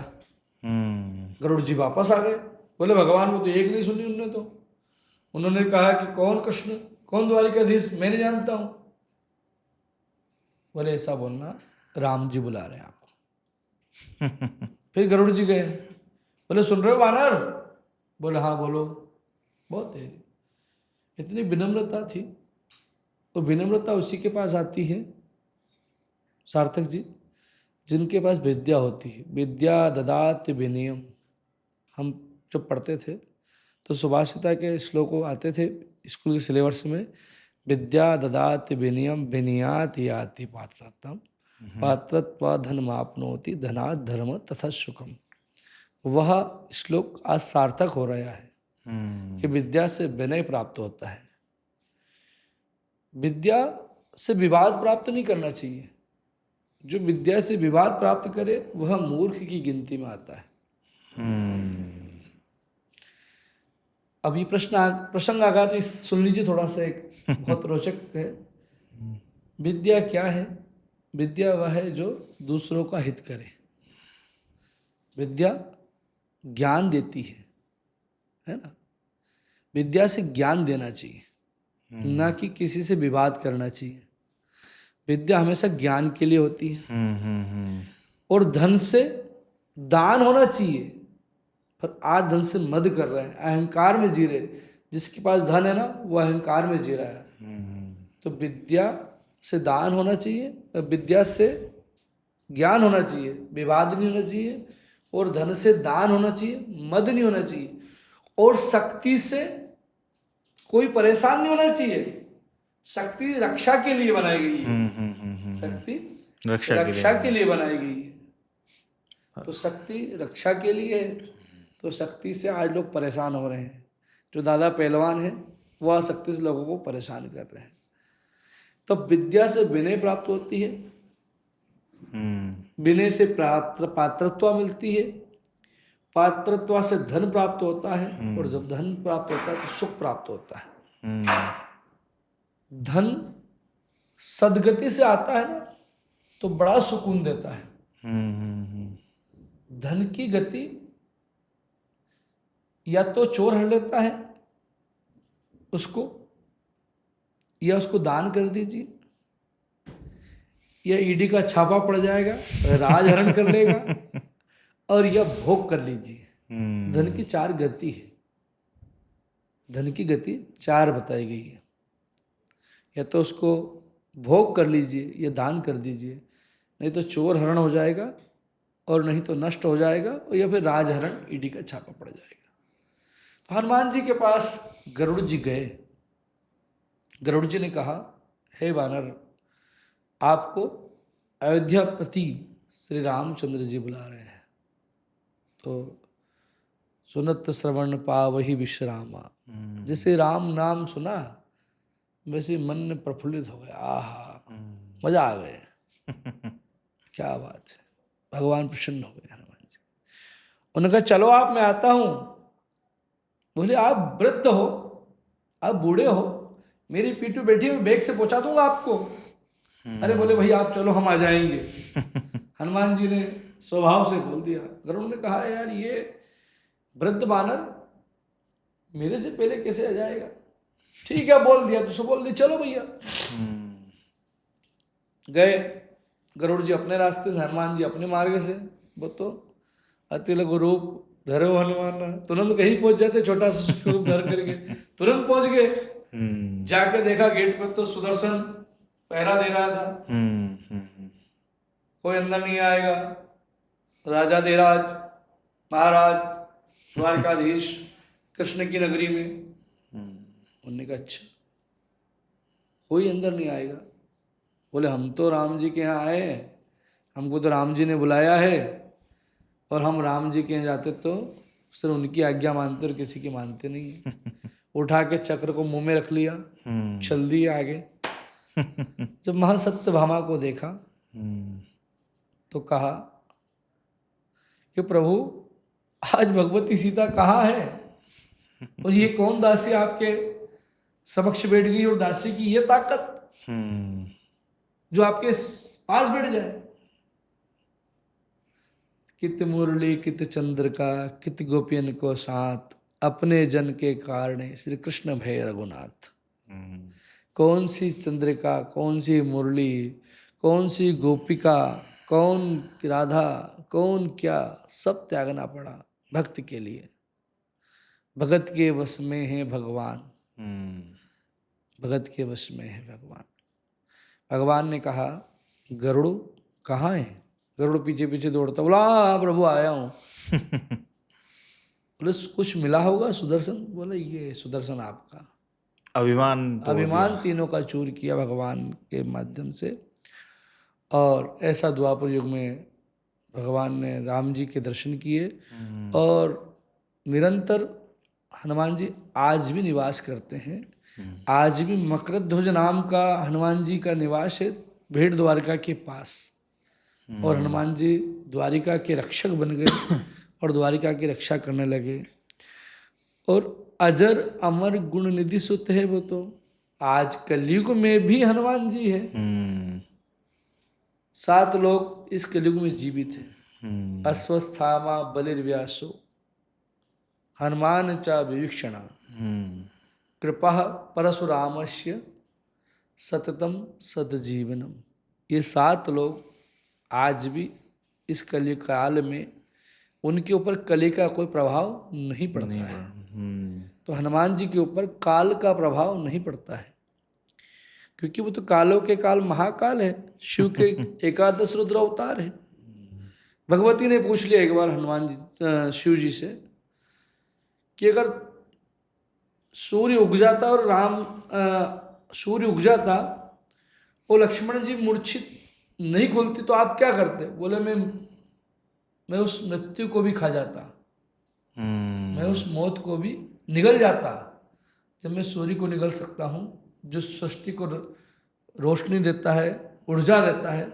गरुड़ जी वापस आ गए। बोले भगवान को तो एक नहीं सुनी उनने, तो उन्होंने कहा कि कौन कृष्ण, कौन द्वारिकाधीश, मैं नहीं जानता हूं। बोले ऐसा बोलना, राम जी बुला रहे हैं आपको। फिर गरुड़ जी गए। बोले सुन रहे हो बानर? बोले हाँ बोलो। बहुत है, इतनी विनम्रता थी। और विनम्रता उसी के पास आती है सार्थक जी जिनके पास विद्या होती है। विद्या ददाति विनयम, हम जब पढ़ते थे तो सुभाषिता के श्लोक आते थे स्कूल के सिलेबस में। विद्या ददाति विनयम विनयात याति पात्रत्वम, पात्रत्वा धनमाप्नोति धनात् धर्म तथा सुखम। वह श्लोक आज सार्थक हो रहा है कि विद्या से विनय प्राप्त होता है। विद्या से विवाद प्राप्त नहीं करना चाहिए। जो विद्या से विवाद प्राप्त करे वह मूर्ख की गिनती में आता है। अभी प्रसंग आ गया तो सुन लीजिए थोड़ा सा, एक बहुत रोचक है। विद्या क्या है? विद्या वह है जो दूसरों का हित करे। विद्या ज्ञान देती है ना। विद्या से ज्ञान देना चाहिए, ना कि किसी से विवाद करना चाहिए। विद्या हमेशा ज्ञान के लिए होती है। और धन से दान होना चाहिए। पर आज धन से मद कर रहे हैं, अहंकार में जी रहे। जिसके पास धन है ना वो अहंकार में जी रहा है। तो विद्या से दान होना चाहिए, विद्या से ज्ञान होना चाहिए, विवाद नहीं होना चाहिए। और धन से दान होना चाहिए, मद नहीं होना चाहिए। और शक्ति से कोई परेशान नहीं होना चाहिए। शक्ति रक्षा के लिए बनाई गई है। शक्ति रक्षा के लिए बनाई गई है। तो शक्ति रक्षा के लिए है, तो शक्ति से आज लोग परेशान हो रहे हैं। जो दादा पहलवान है वह शक्ति से लोगों को परेशान कर रहे हैं। तो विद्या से विनय प्राप्त होती है, विनय से पात्रत्व मिलती है, पात्रत्व से धन प्राप्त होता है, और जब धन प्राप्त होता है तो सुख प्राप्त होता है। धन सदगति से आता है ना तो बड़ा सुकून देता है। धन की गति या तो चोर हर लेता है उसको, या उसको दान कर दीजिए, या ईडी का छापा पड़ जाएगा, राजहरण कर लेगा, और या भोग कर लीजिए। धन की 4 गति है। धन की गति 4 बताई गई है। या तो उसको भोग कर लीजिए या दान कर दीजिए, नहीं तो चोर हरण हो जाएगा, और नहीं तो नष्ट हो जाएगा, और या फिर राजहरण, ईडी का छापा पड़ जाएगा। तो हनुमान जी के पास गरुड़ जी गए। गरुड़ जी ने कहा, हे वानर, आपको अयोध्यापति श्री रामचंद्र जी बुला रहे हैं। तो सुनत श्रवण पावहि विश्रामा, जैसे राम नाम सुना वैसे मन में प्रफुल्लित हो गया। आहा, मजा आ गया, क्या बात है। भगवान प्रसन्न हो गए हनुमान जी। उन्होंने कहा, चलो आप, मैं आता हूं। बोले, आप वृद्ध हो, आप बूढ़े हो, मेरी पीठ पे बैठी हुई बेग से पहुंचा दूंगा आपको। अरे बोले, भाई आप चलो, हम आ जाएंगे। हनुमान जी ने स्वभाव से बोल दिया। गरुड़ ने कहा, यार ये वृद्ध बानर मेरे से पहले कैसे आ जाएगा। ठीक है, बोल दिया तो बोल दी, चलो भैया। गए गरुड़ जी अपने रास्ते से, हनुमान जी अपने मार्ग से। वो तो अति लघु रूप धरो हनुमान, तुरंत कहीं पहुंच जाते, छोटा सा रूप धर करके तुरंत पहुंच गए। जाके देखा गेट पर तो सुदर्शन पहरा दे रहा था। कोई अंदर नहीं आएगा। राजा देराज, महाराज, द्वारकाधीश, कृष्ण की नगरी में। उन्होंने कहा, अच्छा, कोई अंदर नहीं आएगा। बोले, हम तो राम जी के यहाँ आए हैं, हमको तो राम जी ने बुलाया है, और हम राम जी के यहाँ जाते तो सिर्फ उनकी आज्ञा मानते और किसी की मानते नहीं। उठा के चक्र को मुंह में रख लिया, चल दिए आगे। जब महासत्यभामा को देखा तो कहा कि प्रभु, आज भगवती सीता कहाँ है, और ये कौन दासी आपके समक्ष बैठ गई, और दासी की ये ताकत जो आपके पास बैठ जाए। कित मुरली कित चंद्र का, कित गोपियन को साथ, अपने जन के कारण श्री कृष्ण भय रघुनाथ। कौन सी चंद्रिका, कौन सी मुरली, कौन सी गोपिका, कौन राधा, कौन क्या, सब त्यागना पड़ा भक्त के लिए। भगत के वश में है भगवान, भगत के वश में है भगवान। भगवान ने कहा, गरुड़ कहाँ है। गरुड़ पीछे पीछे दौड़ता, बोला, हाँ प्रभु आया हूँ। बोले, कुछ मिला होगा सुदर्शन। बोले, ये सुदर्शन आपका अभिमान तीनों का चूर किया भगवान के माध्यम से। और ऐसा द्वापर युग में भगवान ने राम जी के दर्शन किए, और निरंतर हनुमान जी आज भी निवास करते हैं। आज भी मकरध्वज नाम का हनुमान जी का निवास है भेड़ द्वारिका के पास। और हनुमान जी द्वारिका के रक्षक बन गए और द्वारिका की रक्षा करने लगे। और अजर अमर गुण निधि सुत है वो तो। आज कलयुग में भी हनुमान जी है। 7 लोग इस कलयुग में जीवित हैं। अश्वस्थामा बलिर्व्यासो हनुमान च विवीक्षणा कृपा परशुरामस्य सततम सदजीवनम। ये 7 लोग आज भी इस कलयुग काल में उनके ऊपर कली का कोई प्रभाव नहीं पड़ता है। तो हनुमान जी के ऊपर काल का प्रभाव नहीं पड़ता है, क्योंकि वो तो कालों के काल महाकाल है। शिव के 11 रुद्र अवतार है। भगवती ने पूछ लिया एक बार हनुमान जी शिव जी से कि अगर सूर्य उग जाता और सूर्य उग जाता और लक्ष्मण जी मूर्छित नहीं खुलती तो आप क्या करते? बोले मैं उस मृत्यु को भी खा जाता, मैं उस मौत को भी निगल जाता। जब मैं सूर्य को निगल सकता हूँ, जो सृष्टि को रोशनी देता है, ऊर्जा देता है,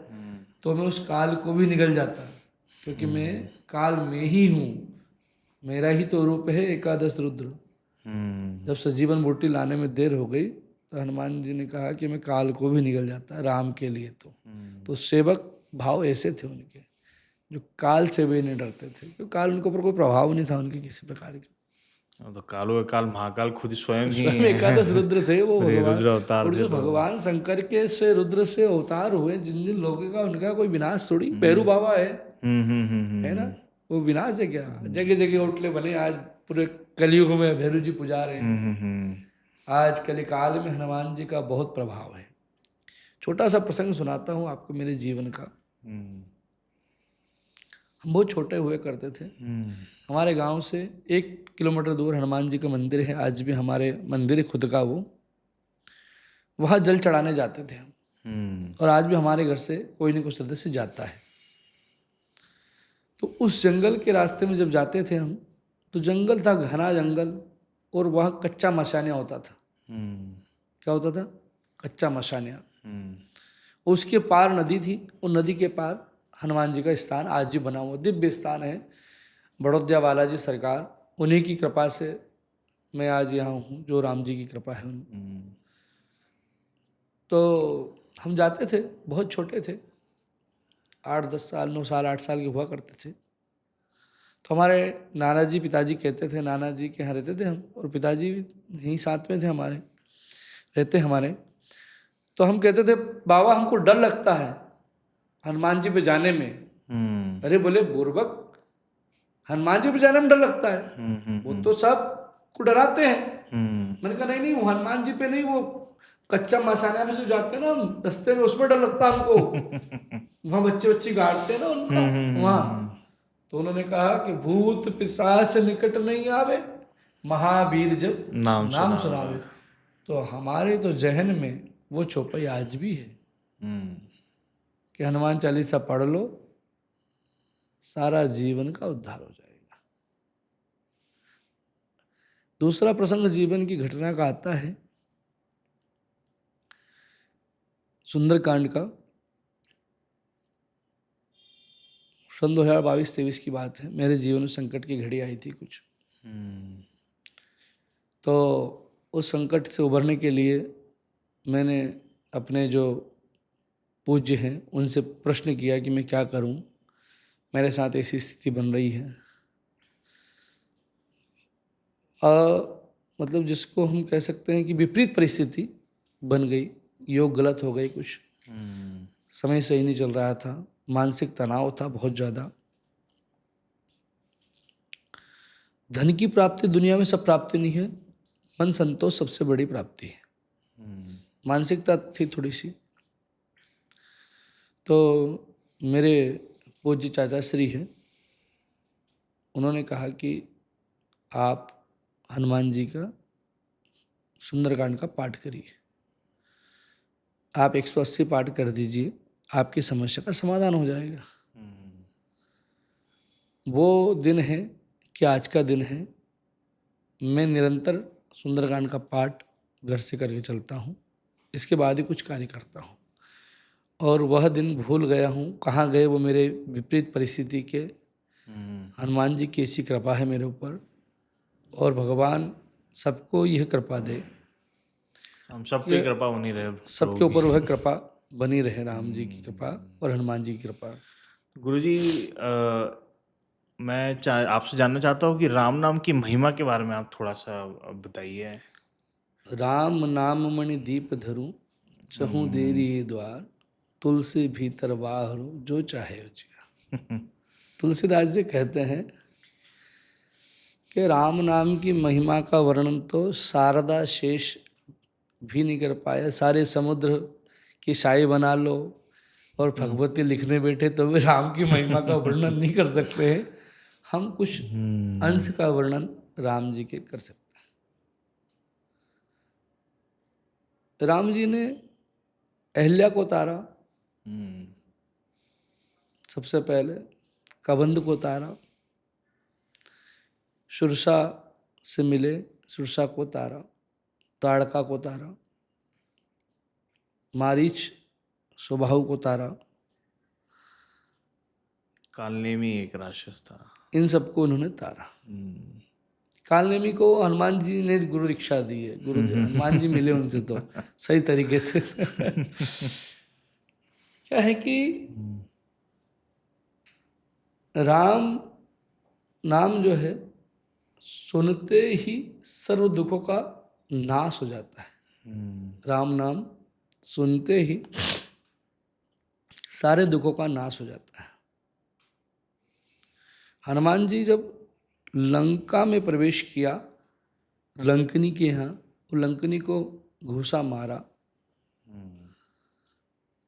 तो मैं उस काल को भी निगल जाता, क्योंकि मैं काल में ही हूँ। मेरा ही तो रूप है एकादश रुद्र। जब सजीवन बूटी लाने में देर हो गई तो हनुमान जी ने कहा कि मैं काल को भी निगल जाता राम के लिए। तो सेवक भाव ऐसे थे उनके, जो काल से भी नहीं डरते थे, क्योंकि काल उनके ऊपर कोई प्रभाव नहीं था उनके किसी प्रकार के। तो कालो काल महाकाल खुद स्वयं ही स्वयं है। एकादश रुद्र थे वो भगवान। रुद्र अवतार और थे जो तो भगवान शंकर के से रुद्र से अवतार हुए, जिन जिन लोगों का उनका कोई विनाश थोड़ी। भैरू बाबा है ना, वो विनाश है क्या? जगह जगह होटले बने, आज पूरे कलयुग में भैरू जी पुजा रहे हैं। आज कलिकाल में हनुमान जी का बहुत प्रभाव है। छोटा सा प्रसंग सुनाता हूँ आपको मेरे जीवन का। हम बहुत छोटे हुए करते थे। हमारे गांव से 1 किलोमीटर दूर हनुमान जी का मंदिर है, आज भी हमारे मंदिर है खुद का वो। वहाँ जल चढ़ाने जाते थे हम, और आज भी हमारे घर से कोई न कोई सदस्य जाता है। तो उस जंगल के रास्ते में जब जाते थे हम, तो जंगल था, घना जंगल, और वहाँ कच्चा मशानिया होता था। क्या होता था? कच्चा मशानिया। उसके पार नदी थी, उस नदी के पार हनुमान जी का स्थान आज भी बना हुआ दिव्य स्थान है। बड़ौदा बालाजी सरकार, उन्हीं की कृपा से मैं आज यहाँ हूँ, जो राम जी की कृपा है उन। तो हम जाते थे, बहुत छोटे थे, 8-10 साल, 9 साल, 8 साल के हुआ करते थे। तो हमारे नाना जी, पिताजी कहते थे, नाना जी के यहाँ रहते थे हम, और पिताजी भी यहीं साथ में थे हमारे, रहते हमारे। तो हम कहते थे, बाबा हमको डर लगता है हनुमान जी पे जाने में। अरे बोले बुर्बक, हनुमान जी पे जाने में डर लगता है? वो तो सब को डराते हैं। मैंने कहा नहीं, वो हनुमान जी पे नहीं, वो कच्चा मसाना में जो जाते हैं ना हम रास्ते में, उसमें डर लगता है हमको। वहाँ बच्चे गाड़ते हैं ना उनका वहाँ। तो उन्होंने कहा कि भूत पिशाच निकट नहीं आवे, महावीर जब नाम सुनावे। तो हमारे तो जहन में वो चौपाई आज भी है कि हनुमान चालीसा पढ़ लो, सारा जीवन का उद्धार हो जाएगा। दूसरा प्रसंग जीवन की घटना का आता है, सुंदरकांड का। सन 2022-23 की बात है। मेरे जीवन में संकट की घड़ी आई थी कुछ। तो उस संकट से उभरने के लिए मैंने अपने जो पूज्य हैं उनसे प्रश्न किया कि मैं क्या करूं, मेरे साथ ऐसी स्थिति बन रही है। मतलब जिसको हम कह सकते हैं कि विपरीत परिस्थिति बन गई, योग गलत हो गई, कुछ समय सही नहीं चल रहा था, मानसिक तनाव था बहुत ज़्यादा। धन की प्राप्ति दुनिया में सब प्राप्ति नहीं है, मन संतोष सबसे बड़ी प्राप्ति है। मानसिकता थी थोड़ी सी। तो मेरे पूज्य चाचा श्री हैं, उन्होंने कहा कि आप हनुमान जी का सुंदरकांड का पाठ करिए, आप 180 पाठ कर दीजिए, आपकी समस्या का समाधान हो जाएगा। वो दिन है कि आज का दिन है। मैं निरंतर सुंदरकांड का पाठ घर से करके चलता हूँ, इसके बाद ही कुछ कार्य करता हूँ। और वह दिन भूल गया हूँ, कहाँ गए वो मेरे विपरीत परिस्थिति के। हनुमान जी की ऐसी कृपा है मेरे ऊपर, और भगवान सबको यह कृपा दे, हम सब पे कृपा बनी रहे, सबके ऊपर वह कृपा बनी रहे, राम जी की कृपा और हनुमान जी की कृपा। गुरुजी, मैं आपसे जानना चाहता हूँ कि राम नाम की महिमा के बारे में आप थोड़ा सा बताइए। राम नाम मणि दीप धरूं, चहूँ देरी ये द्वार, तुलसी भीतर बाहरो जो चाहे उजिया। तुलसीदास जी कहते हैं कि राम नाम की महिमा का वर्णन तो शारदा शेष भी नहीं कर पाया। सारे समुद्र की शाही बना लो और भगवती लिखने बैठे तो वे राम की महिमा का वर्णन नहीं कर सकते हैं। हम कुछ अंश का वर्णन राम जी के कर सकते हैं। राम जी ने अहिल्या को तारा, सबसे पहले कबंध को तारा, सुरसा से मिले, सुरसा को तारा, ताड़का को तारा, मारीच स्वभाव को तारा, कालनेमी एक राक्षस था। इन सबको उन्होंने तारा। कालनेमी को हनुमान जी ने गुरु दीक्षा दी है, हनुमान जी मिले उनसे तो सही तरीके से। क्या है कि राम नाम जो है सुनते ही सर्व दुखों का नाश हो जाता है। राम नाम सुनते ही सारे दुखों का नाश हो जाता है। हनुमान जी जब लंका में प्रवेश किया, लंकनी के यहाँ, वो लंकनी को घूसा मारा,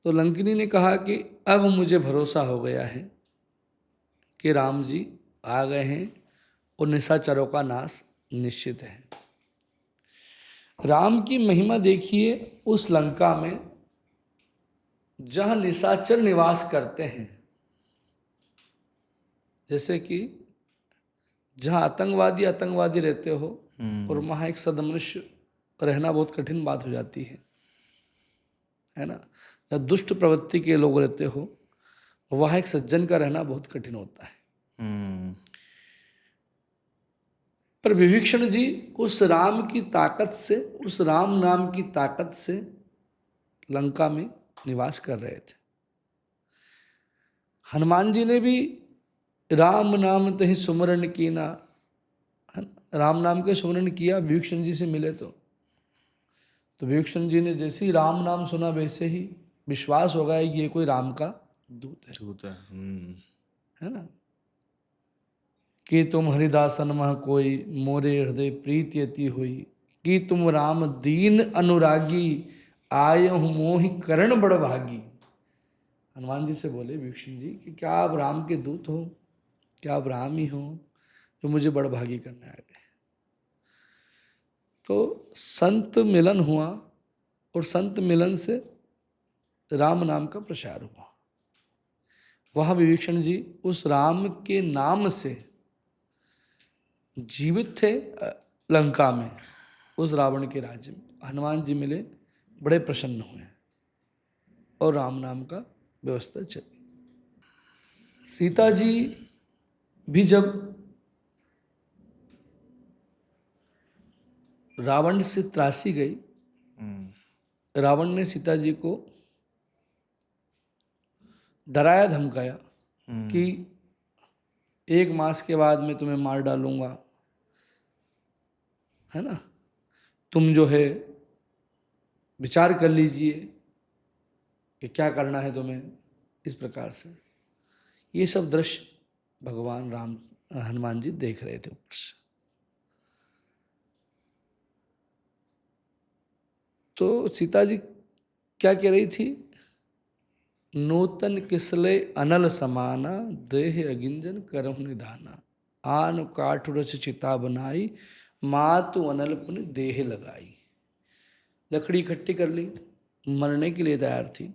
तो लंकनी ने कहा कि अब मुझे भरोसा हो गया है कि राम जी आ गए हैं और निशाचरों का नाश निश्चित है। राम की महिमा देखिए, उस लंका में जहाँ निशाचर निवास करते हैं, जैसे कि जहाँ आतंकवादी रहते हो और वहाँ एक सदमनुष्य रहना बहुत कठिन बात हो जाती है ना। जहाँ दुष्ट प्रवृत्ति के लोग रहते हो, वहाँ एक सज्जन का रहना बहुत कठिन होता है। पर विभीषण जी उस राम की ताकत से, उस राम नाम की ताकत से लंका में निवास कर रहे थे। हनुमान जी ने भी राम नाम तहि सुमरण की ना, राम नाम के सुमरण किया। विभीषण जी से मिले तो विभीषण जी ने जैसे ही राम नाम सुना, वैसे ही विश्वास हो गया कि ये कोई राम का दूत है, है ना। कि तुम हरिदासन मह कोई, मोरे हृदय प्रीति अति हुई, कि तुम राम दीन अनुरागी, आय हूँ मोहि करण बड़ भागी। हनुमान जी से बोले विभीषण जी कि क्या आप राम के दूत हो, क्या आप राम ही हो जो मुझे बड़ भागी करने आ गए। तो संत मिलन हुआ और संत मिलन से राम नाम का प्रचार हुआ। वहाँ विभीषण जी उस राम के नाम से जीवित थे लंका में, उस रावण के राज्य में। हनुमान जी मिले, बड़े प्रसन्न हुए और राम नाम का व्यवस्था चली। सीता जी भी जब रावण से त्रासी गई, रावण ने सीता जी को डराया धमकाया कि 1 मास के बाद मैं तुम्हें मार डालूंगा, है ना, तुम जो है विचार कर लीजिए कि क्या करना है तुम्हें। इस प्रकार से ये सब दृश्य भगवान राम हनुमान जी देख रहे थे ऊपर से। तो सीता जी क्या कह रही थी, नूतन किसले अनल समाना, देह अगिंजन करहु निधाना, आन काठ रच चिता बनाई, मातु अनल पुन देह लगाई। लकड़ी इकट्ठी कर ली, मरने के लिए तैयार थी,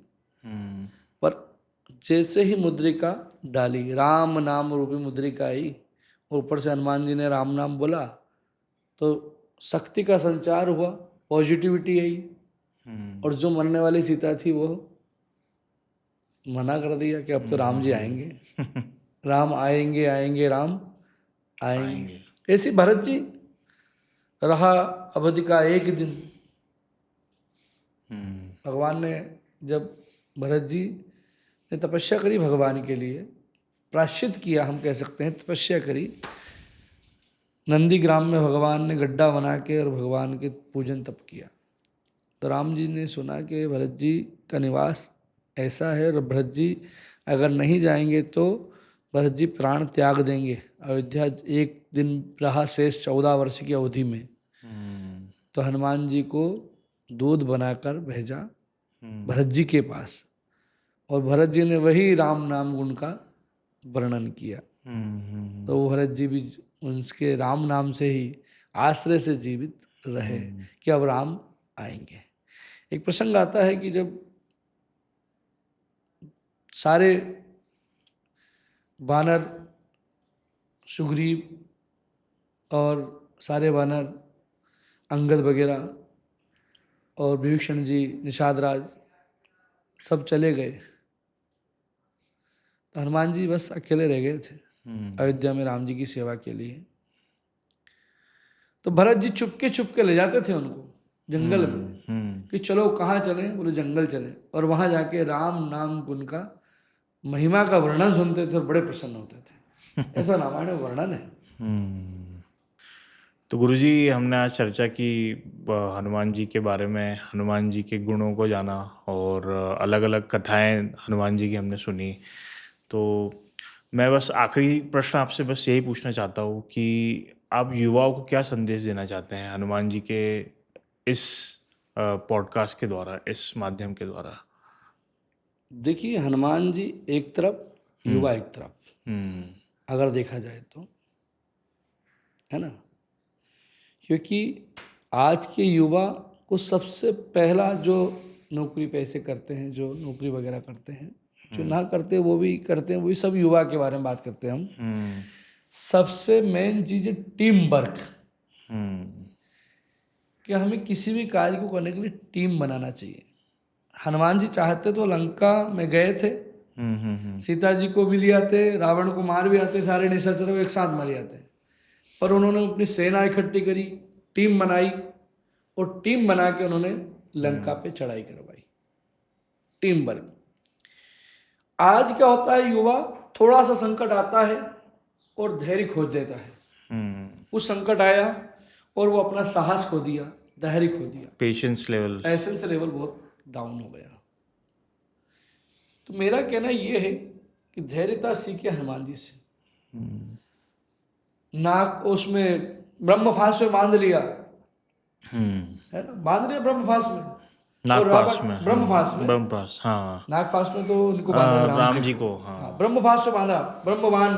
पर जैसे ही मुद्रिका डाली, राम नाम रूपी मुद्रिका आई, ऊपर से हनुमान जी ने राम नाम बोला, तो शक्ति का संचार हुआ, पॉजिटिविटी आई। और जो मरने वाली सीता थी वो मना कर दिया कि अब तो राम जी आएंगे, राम आएंगे आएंगे राम आएंगे। ऐसे भरत जी रहा अवधि का 1 दिन। भगवान ने जब भरत जी ने तपस्या करी भगवान के लिए, प्रायश्चित किया, हम कह सकते हैं तपस्या करी, नंदीग्राम में भगवान ने गड्ढा बना के और भगवान के पूजन तप किया। तो राम जी ने सुना कि भरत जी का निवास ऐसा है और भरत जी अगर नहीं जाएंगे तो भरत जी प्राण त्याग देंगे। अयोध्या 1 दिन रहा शेष 14 वर्ष की अवधि में। तो हनुमान जी को दूध बनाकर भेजा भरत जी के पास, और भरत जी ने वही राम नाम गुण का वर्णन किया। तो वो भरत जी भी उनके राम नाम से ही आश्रय से जीवित रहे कि अब राम आएंगे। एक प्रसंग आता है कि जब सारे वानर सुग्रीव और सारे वानर अंगद वगैरह और विभीषण जी, निषाद राज सब चले गए, तो हनुमान जी बस अकेले रह गए थे अयोध्या में राम जी की सेवा के लिए। तो भरत जी चुपके चुपके ले जाते थे उनको जंगल में कि चलो कहाँ चलें, बोले जंगल चलें, और वहाँ जाके राम नाम गुण का महिमा का वर्णन सुनते थे और बड़े प्रसन्न होते थे। ऐसा रामायण में वर्णन है। तो गुरुजी, हमने आज चर्चा की हनुमान जी के बारे में, हनुमान जी के गुणों को जाना और अलग अलग कथाएं हनुमान जी की हमने सुनी। तो मैं बस आखिरी प्रश्न आपसे बस यही पूछना चाहता हूँ कि आप युवाओं को क्या संदेश देना चाहते हैं हनुमान जी के इस पॉडकास्ट के द्वारा, इस माध्यम के द्वारा? देखिए, हनुमान जी एक तरफ, युवा एक तरफ, अगर देखा जाए तो, है ना, क्योंकि आज के युवा को सबसे पहला जो नौकरी पैसे करते हैं, जो नौकरी वगैरह करते हैं, जो ना करते वो भी करते हैं, वही सब युवा के बारे में बात करते हैं हम। सबसे मेन चीज है टीम वर्क, कि हमें किसी भी कार्य को करने के लिए टीम बनाना चाहिए। हनुमान जी चाहते तो लंका में गए थे, सीता जी को भी ले आते, रावण को मार भी आते, सारे निशाचरों को एक साथ मार आते, पर उन्होंने अपनी सेना इकट्ठी करी, टीम बनाई, और टीम बना के उन्होंने लंका पे चढ़ाई करवाई। Team work. आज क्या होता है, युवा थोड़ा सा संकट आता है और धैर्य खो देता है। उस संकट आया और वो अपना साहस खो दिया, धैर्य खो दिया, पेशेंस लेवल बहुत डाउन हो गया। तो मेरा कहना ये है कि धैर्यता सीखे हनुमान जी से। नाक उसमें ब्रह्मफास में बांध लिया, है ना, बांध लिया ब्रह्मफास में, नागपास में, ब्रह्मफास, हाँ, नागपास में तो उनको बांधा राम जी को, हाँ, ब्रह्मफास में बांधा, ब्रह्मबाण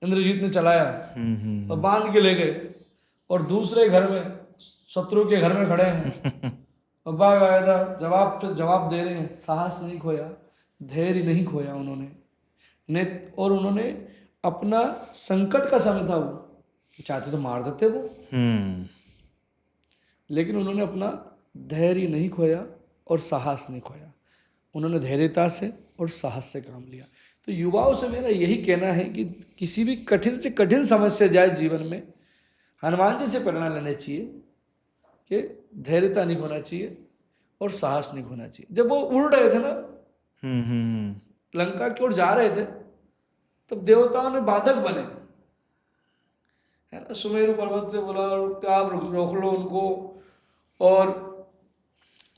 इंद्रजीत ने चलाया और बांध के ले गए, और दूसरे घर में, शत्रु के घर में खड़े हैं और बाकायदा जवाब दे रहे हैं। साहस नहीं खोया, धैर्य नहीं खोया उन्होंने, और उन्होंने अपना संकट का समय था वो, कि चाहते तो मार देते वो, लेकिन उन्होंने अपना धैर्य नहीं खोया और साहस नहीं खोया। उन्होंने धैर्यता से और साहस से काम लिया। तो युवाओं से मेरा यही कहना है कि किसी भी कठिन से कठिन समस्या जाए जीवन में, हनुमान जी से प्रेरणा लेनी चाहिए कि धैर्यता नहीं खोना चाहिए और साहस नहीं खोना चाहिए। जब वो उड़ रहे थे ना, लंका की ओर जा रहे थे, तब देवताओं ने बाधक बने, है ना, सुमेरु पर्वत से बोला कि आप रोक लो उनको, और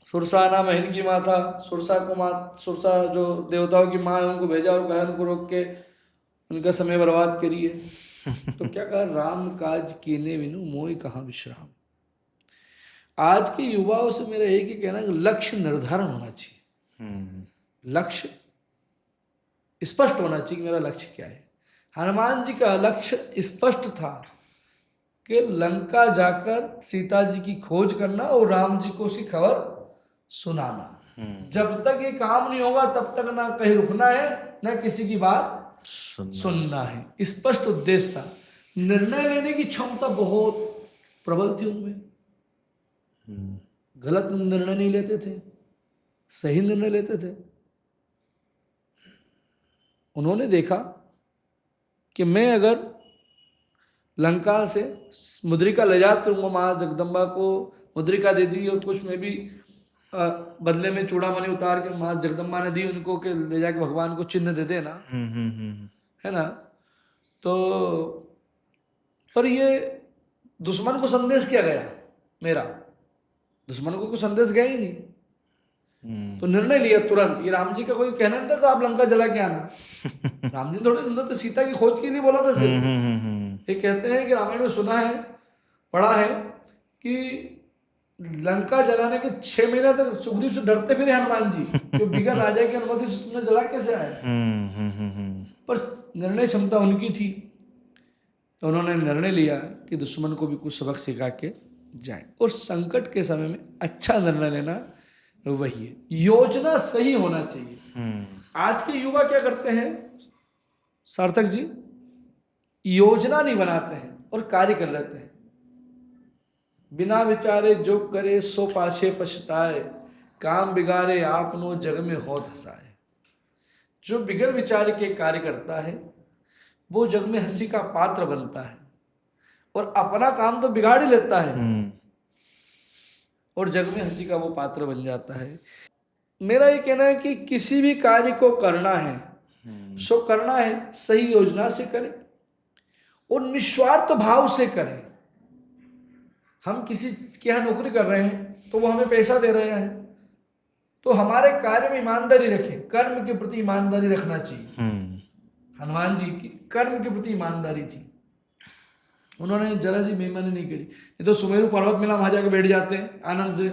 सुरसा नाम है इनकी माँ था, सुरसा जो देवताओं की माँ है, उनको भेजा और कहा उनको रोक के उनका समय बर्बाद करिए। तो क्या कहा, राम काज कीने बिनु मोहि कहाँ विश्राम। आज के युवाओं से मेरा एक ही कहना है, लक्ष्य निर्धारण होना चाहिए, लक्ष्य स्पष्ट होना चाहिए कि मेरा लक्ष्य क्या है। हनुमान जी का लक्ष्य स्पष्ट था कि लंका जाकर सीता जी की खोज करना और राम जी को उसकी खबर सुनाना। जब तक ये काम नहीं होगा तब तक ना कहीं रुकना है, ना किसी की बात सुनना है। स्पष्ट उद्देश्य था। निर्णय लेने की क्षमता बहुत प्रबल थी उनमें, गलत निर्णय नहीं लेते थे, सही निर्णय लेते थे। उन्होंने देखा कि मैं अगर लंका से मुद्रिका ले जा तो माँ जगदम्बा को मुद्रिका दे दी, और कुछ में भी बदले में चूड़ामणि उतार के माँ जगदम्बा ने दी उनको, कि ले जाके भगवान को चिन्ह दे देना, है ना। तो पर ये दुश्मन को संदेश किया गया, मेरा दुश्मन को कोई संदेश गया ही नहीं। तो निर्णय लिया तुरंत। ये राम जी का कोई कहना नहीं था कि आप लंका जला के आना। राम जी थोड़े, उन्होंने तो सीता की खोज के लिए बोला था सिर्फ। ये कहते हैं कि रामायण में सुना है, पढ़ा है कि लंका जलाने के 6 महीने तक सुग्रीव से डरते फिरे हनुमान जी, जो बिगड़ राजा की अनुमति से तुमने जला कैसे आया। पर निर्णय क्षमता उनकी थी, तो उन्होंने निर्णय लिया कि दुश्मन को भी कुछ सबक सिखा के जाए। और संकट के समय में अच्छा निर्णय लेना वही है, योजना सही होना चाहिए। आज के युवा क्या करते हैं, सार्थक जी योजना नहीं बनाते हैं और कार्य कर लेते हैं। बिना विचारे जो करे सो पाछे पछताए, काम बिगाड़े आपनो जग में होत हंसाए। जो बिगर विचार के कार्य करता है वो जग में हंसी का पात्र बनता है और अपना काम तो बिगाड़ ही लेता है और जग में हंसी का वो पात्र बन जाता है। मेरा ये कहना है कि किसी भी कार्य को करना है सो करना है सही योजना से करें और निस्वार्थ भाव से करें। हम किसी के यहाँ नौकरी कर रहे हैं तो वो हमें पैसा दे रहे हैं, तो हमारे कार्य में ईमानदारी रखें, कर्म के प्रति ईमानदारी रखना चाहिए। हनुमान जी की कर्म के प्रति ईमानदारी थी, उन्होंने जरा सी बेईमानी नहीं करी। ये तो सुमेरु पर्वत मिला, वहां जाके बैठ जाते हैं आनंद से।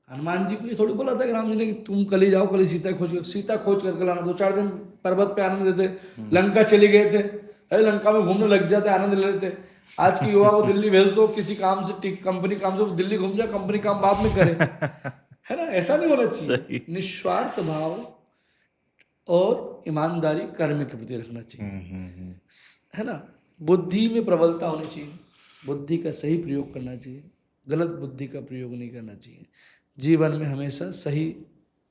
हनुमान जी को ये थोड़ी बोला था कि राम जी ने कि तुम कल ही जाओ, कल ही सीता खोज करके लाना। 2-4 दिन पर्वत पे आनंद लेते, लंका चले गए थे, अरे लंका में घूमने लग जाते, आनंद ले लेते। आज की युवा को दिल्ली भेज दो किसी काम से, कंपनी काम से, दिल्ली घूम जाए, कंपनी काम बाद में करे, है ना। ऐसा नहीं होना चाहिए। निस्वार्थ भाव और ईमानदारी कर्म के प्रति रखना चाहिए, है ना। बुद्धि में प्रबलता होनी चाहिए, बुद्धि का सही प्रयोग करना चाहिए, गलत बुद्धि का प्रयोग नहीं करना चाहिए। जीवन में हमेशा सही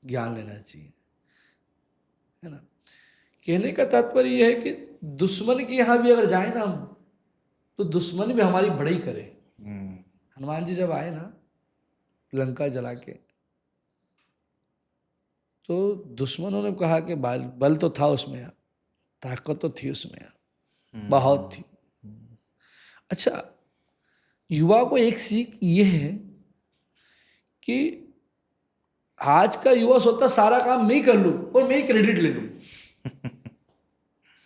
ज्ञान लेना चाहिए, है ना। कहने का तात्पर्य यह है कि दुश्मन के यहाँ भी अगर जाए ना हम, तो दुश्मन भी हमारी बड़ाई करे। हनुमान जी जब आए ना लंका जला के, तो दुश्मनों ने कहा कि बल तो था उसमें, ताकत तो थी उसमें, बहुत थी। अच्छा, युवा को एक सीख ये है कि आज का युवा सोचता सारा काम मैं ही कर लूं और मैं ही क्रेडिट ले लूं।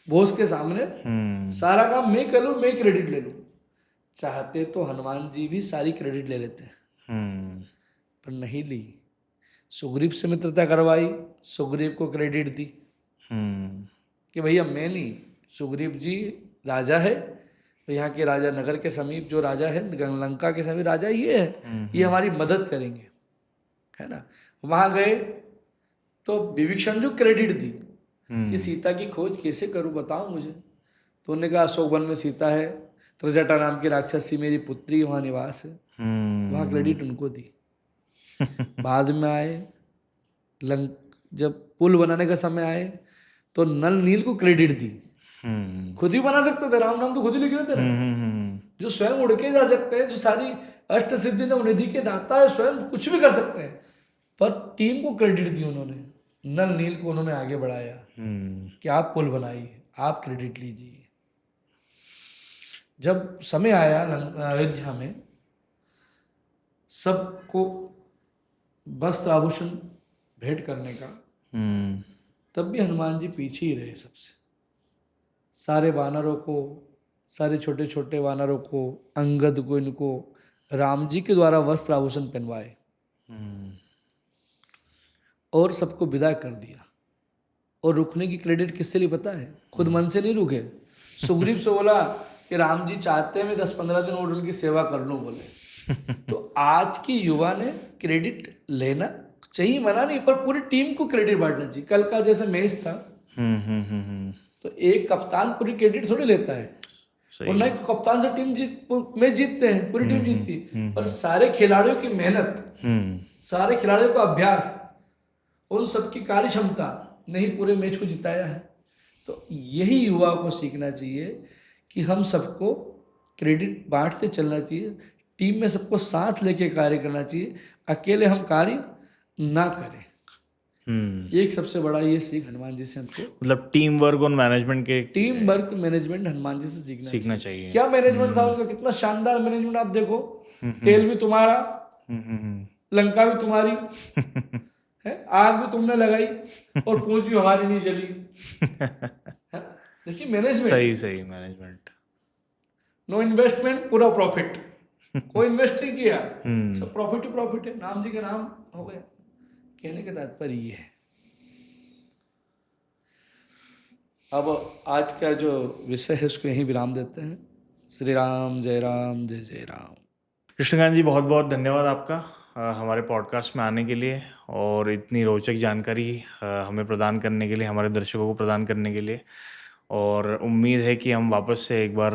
बॉस के सामने सारा काम मैं कर लूं, मैं क्रेडिट ले लूं। चाहते तो हनुमान जी भी सारी क्रेडिट ले लेते हैं, पर नहीं ली। सुग्रीव से मित्रता करवाई, सुग्रीव को क्रेडिट दी कि भैया मैं नहीं, सुग्रीव जी राजा है, तो यहाँ के राजा, नगर के समीप जो राजा है, लंका के समीप राजा ये है, ये हमारी मदद करेंगे, है ना। वहां गए तो विभीषण जो क्रेडिट दी कि सीता की खोज कैसे करूं बताओ मुझे। तो उन्होंने कहा अशोक वन में सीता है, त्रिजटा नाम की राक्षसी मेरी पुत्री वहां निवास है, वहां क्रेडिट उनको दी। बाद में आए जब पुल बनाने का समय आए तो नल नील को क्रेडिट दी। खुद ही बना सकते थे, राम नाम तो खुद ही लिख रहे थे। जो स्वयं उड़ के जा सकते हैं, जो सारी अष्ट सिद्धि निधि के दाता है, स्वयं कुछ भी कर सकते हैं, पर टीम को क्रेडिट दी उन्होंने, नल नील को उन्होंने आगे बढ़ाया कि आप पुल बनाइए, आप क्रेडिट लीजिए। जब समय आया अयोध्या में सबको वस्त्र आभूषण भेंट करने का, तब भी हनुमान जी पीछे ही रहे सबसे। सारे वानरों को, सारे छोटे छोटे वानरों को, अंगद को, इनको राम जी के द्वारा वस्त्र आभूषण पहनवाए और सबको विदा कर दिया। और रुकने की क्रेडिट किससे ली पता है? खुद मन से नहीं रुके। सुग्रीव से बोला कि राम जी चाहते हैं मैं 10-15 दिन और उनकी सेवा कर लूं, बोले। तो आज की युवा ने क्रेडिट लेना चाहिए, मना नहीं, पर पूरी टीम को क्रेडिट बांटना चाहिए। कल का जैसे मैच था, तो एक कप्तान पूरी क्रेडिट थोड़ी लेता है, और नहीं कप्तान से टीम मैच जीतते हैं, पूरी टीम जीतती है, पर सारे खिलाड़ियों की मेहनत, सारे खिलाड़ियों का अभ्यास, उन सबकी कार्य क्षमता ने ही पूरे मैच को जिताया है। तो यही युवा को सीखना चाहिए कि हम सबको क्रेडिट बांटते चलना चाहिए, टीम में सबको साथ लेके कार्य करना चाहिए, अकेले हम कार्य ना करें। एक सबसे बड़ा ये सीख हनुमान जी से हमको, मतलब टीम वर्क और मैनेजमेंट के, team work management Hanuman ji से सीखना चाहिए। क्या मैनेजमेंट था उनका, कितना शानदार मैनेजमेंट। आप देखो, तेल भी तुम्हारा, लंका भी तुम्हारी है, आग भी तुमने लगाई और पूंछ भी हमारी नहीं जली। देखिए मैनेजमेंट, सही मैनेजमेंट। नो इन्वेस्टमेंट, पूरा प्रॉफिट। कोई इन्वेस्ट नहीं किया, सब प्रॉफिट ही प्रॉफिट है, नाम जी के नाम हो गया। कहने का तात्पर्य ये है। अब आज का जो विषय है उसको यहीं विराम देते हैं। श्री राम, जय जय राम। कृष्णकांत जी, बहुत बहुत धन्यवाद आपका हमारे पॉडकास्ट में आने के लिए और इतनी रोचक जानकारी हमें प्रदान करने के लिए, हमारे दर्शकों को प्रदान करने के लिए। और उम्मीद है कि हम वापस से एक बार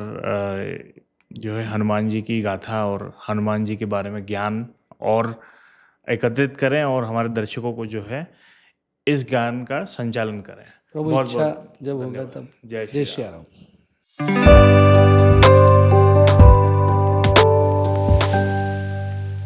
जो है हनुमान जी की गाथा और हनुमान जी के बारे में ज्ञान और एकत्रित करें और हमारे दर्शकों को जो है इस ज्ञान का संचालन करें। प्रभु बहुत इच्छा बहुत जब होगा धन्यवाद। तब। जय जय श्री श्री राम। राम।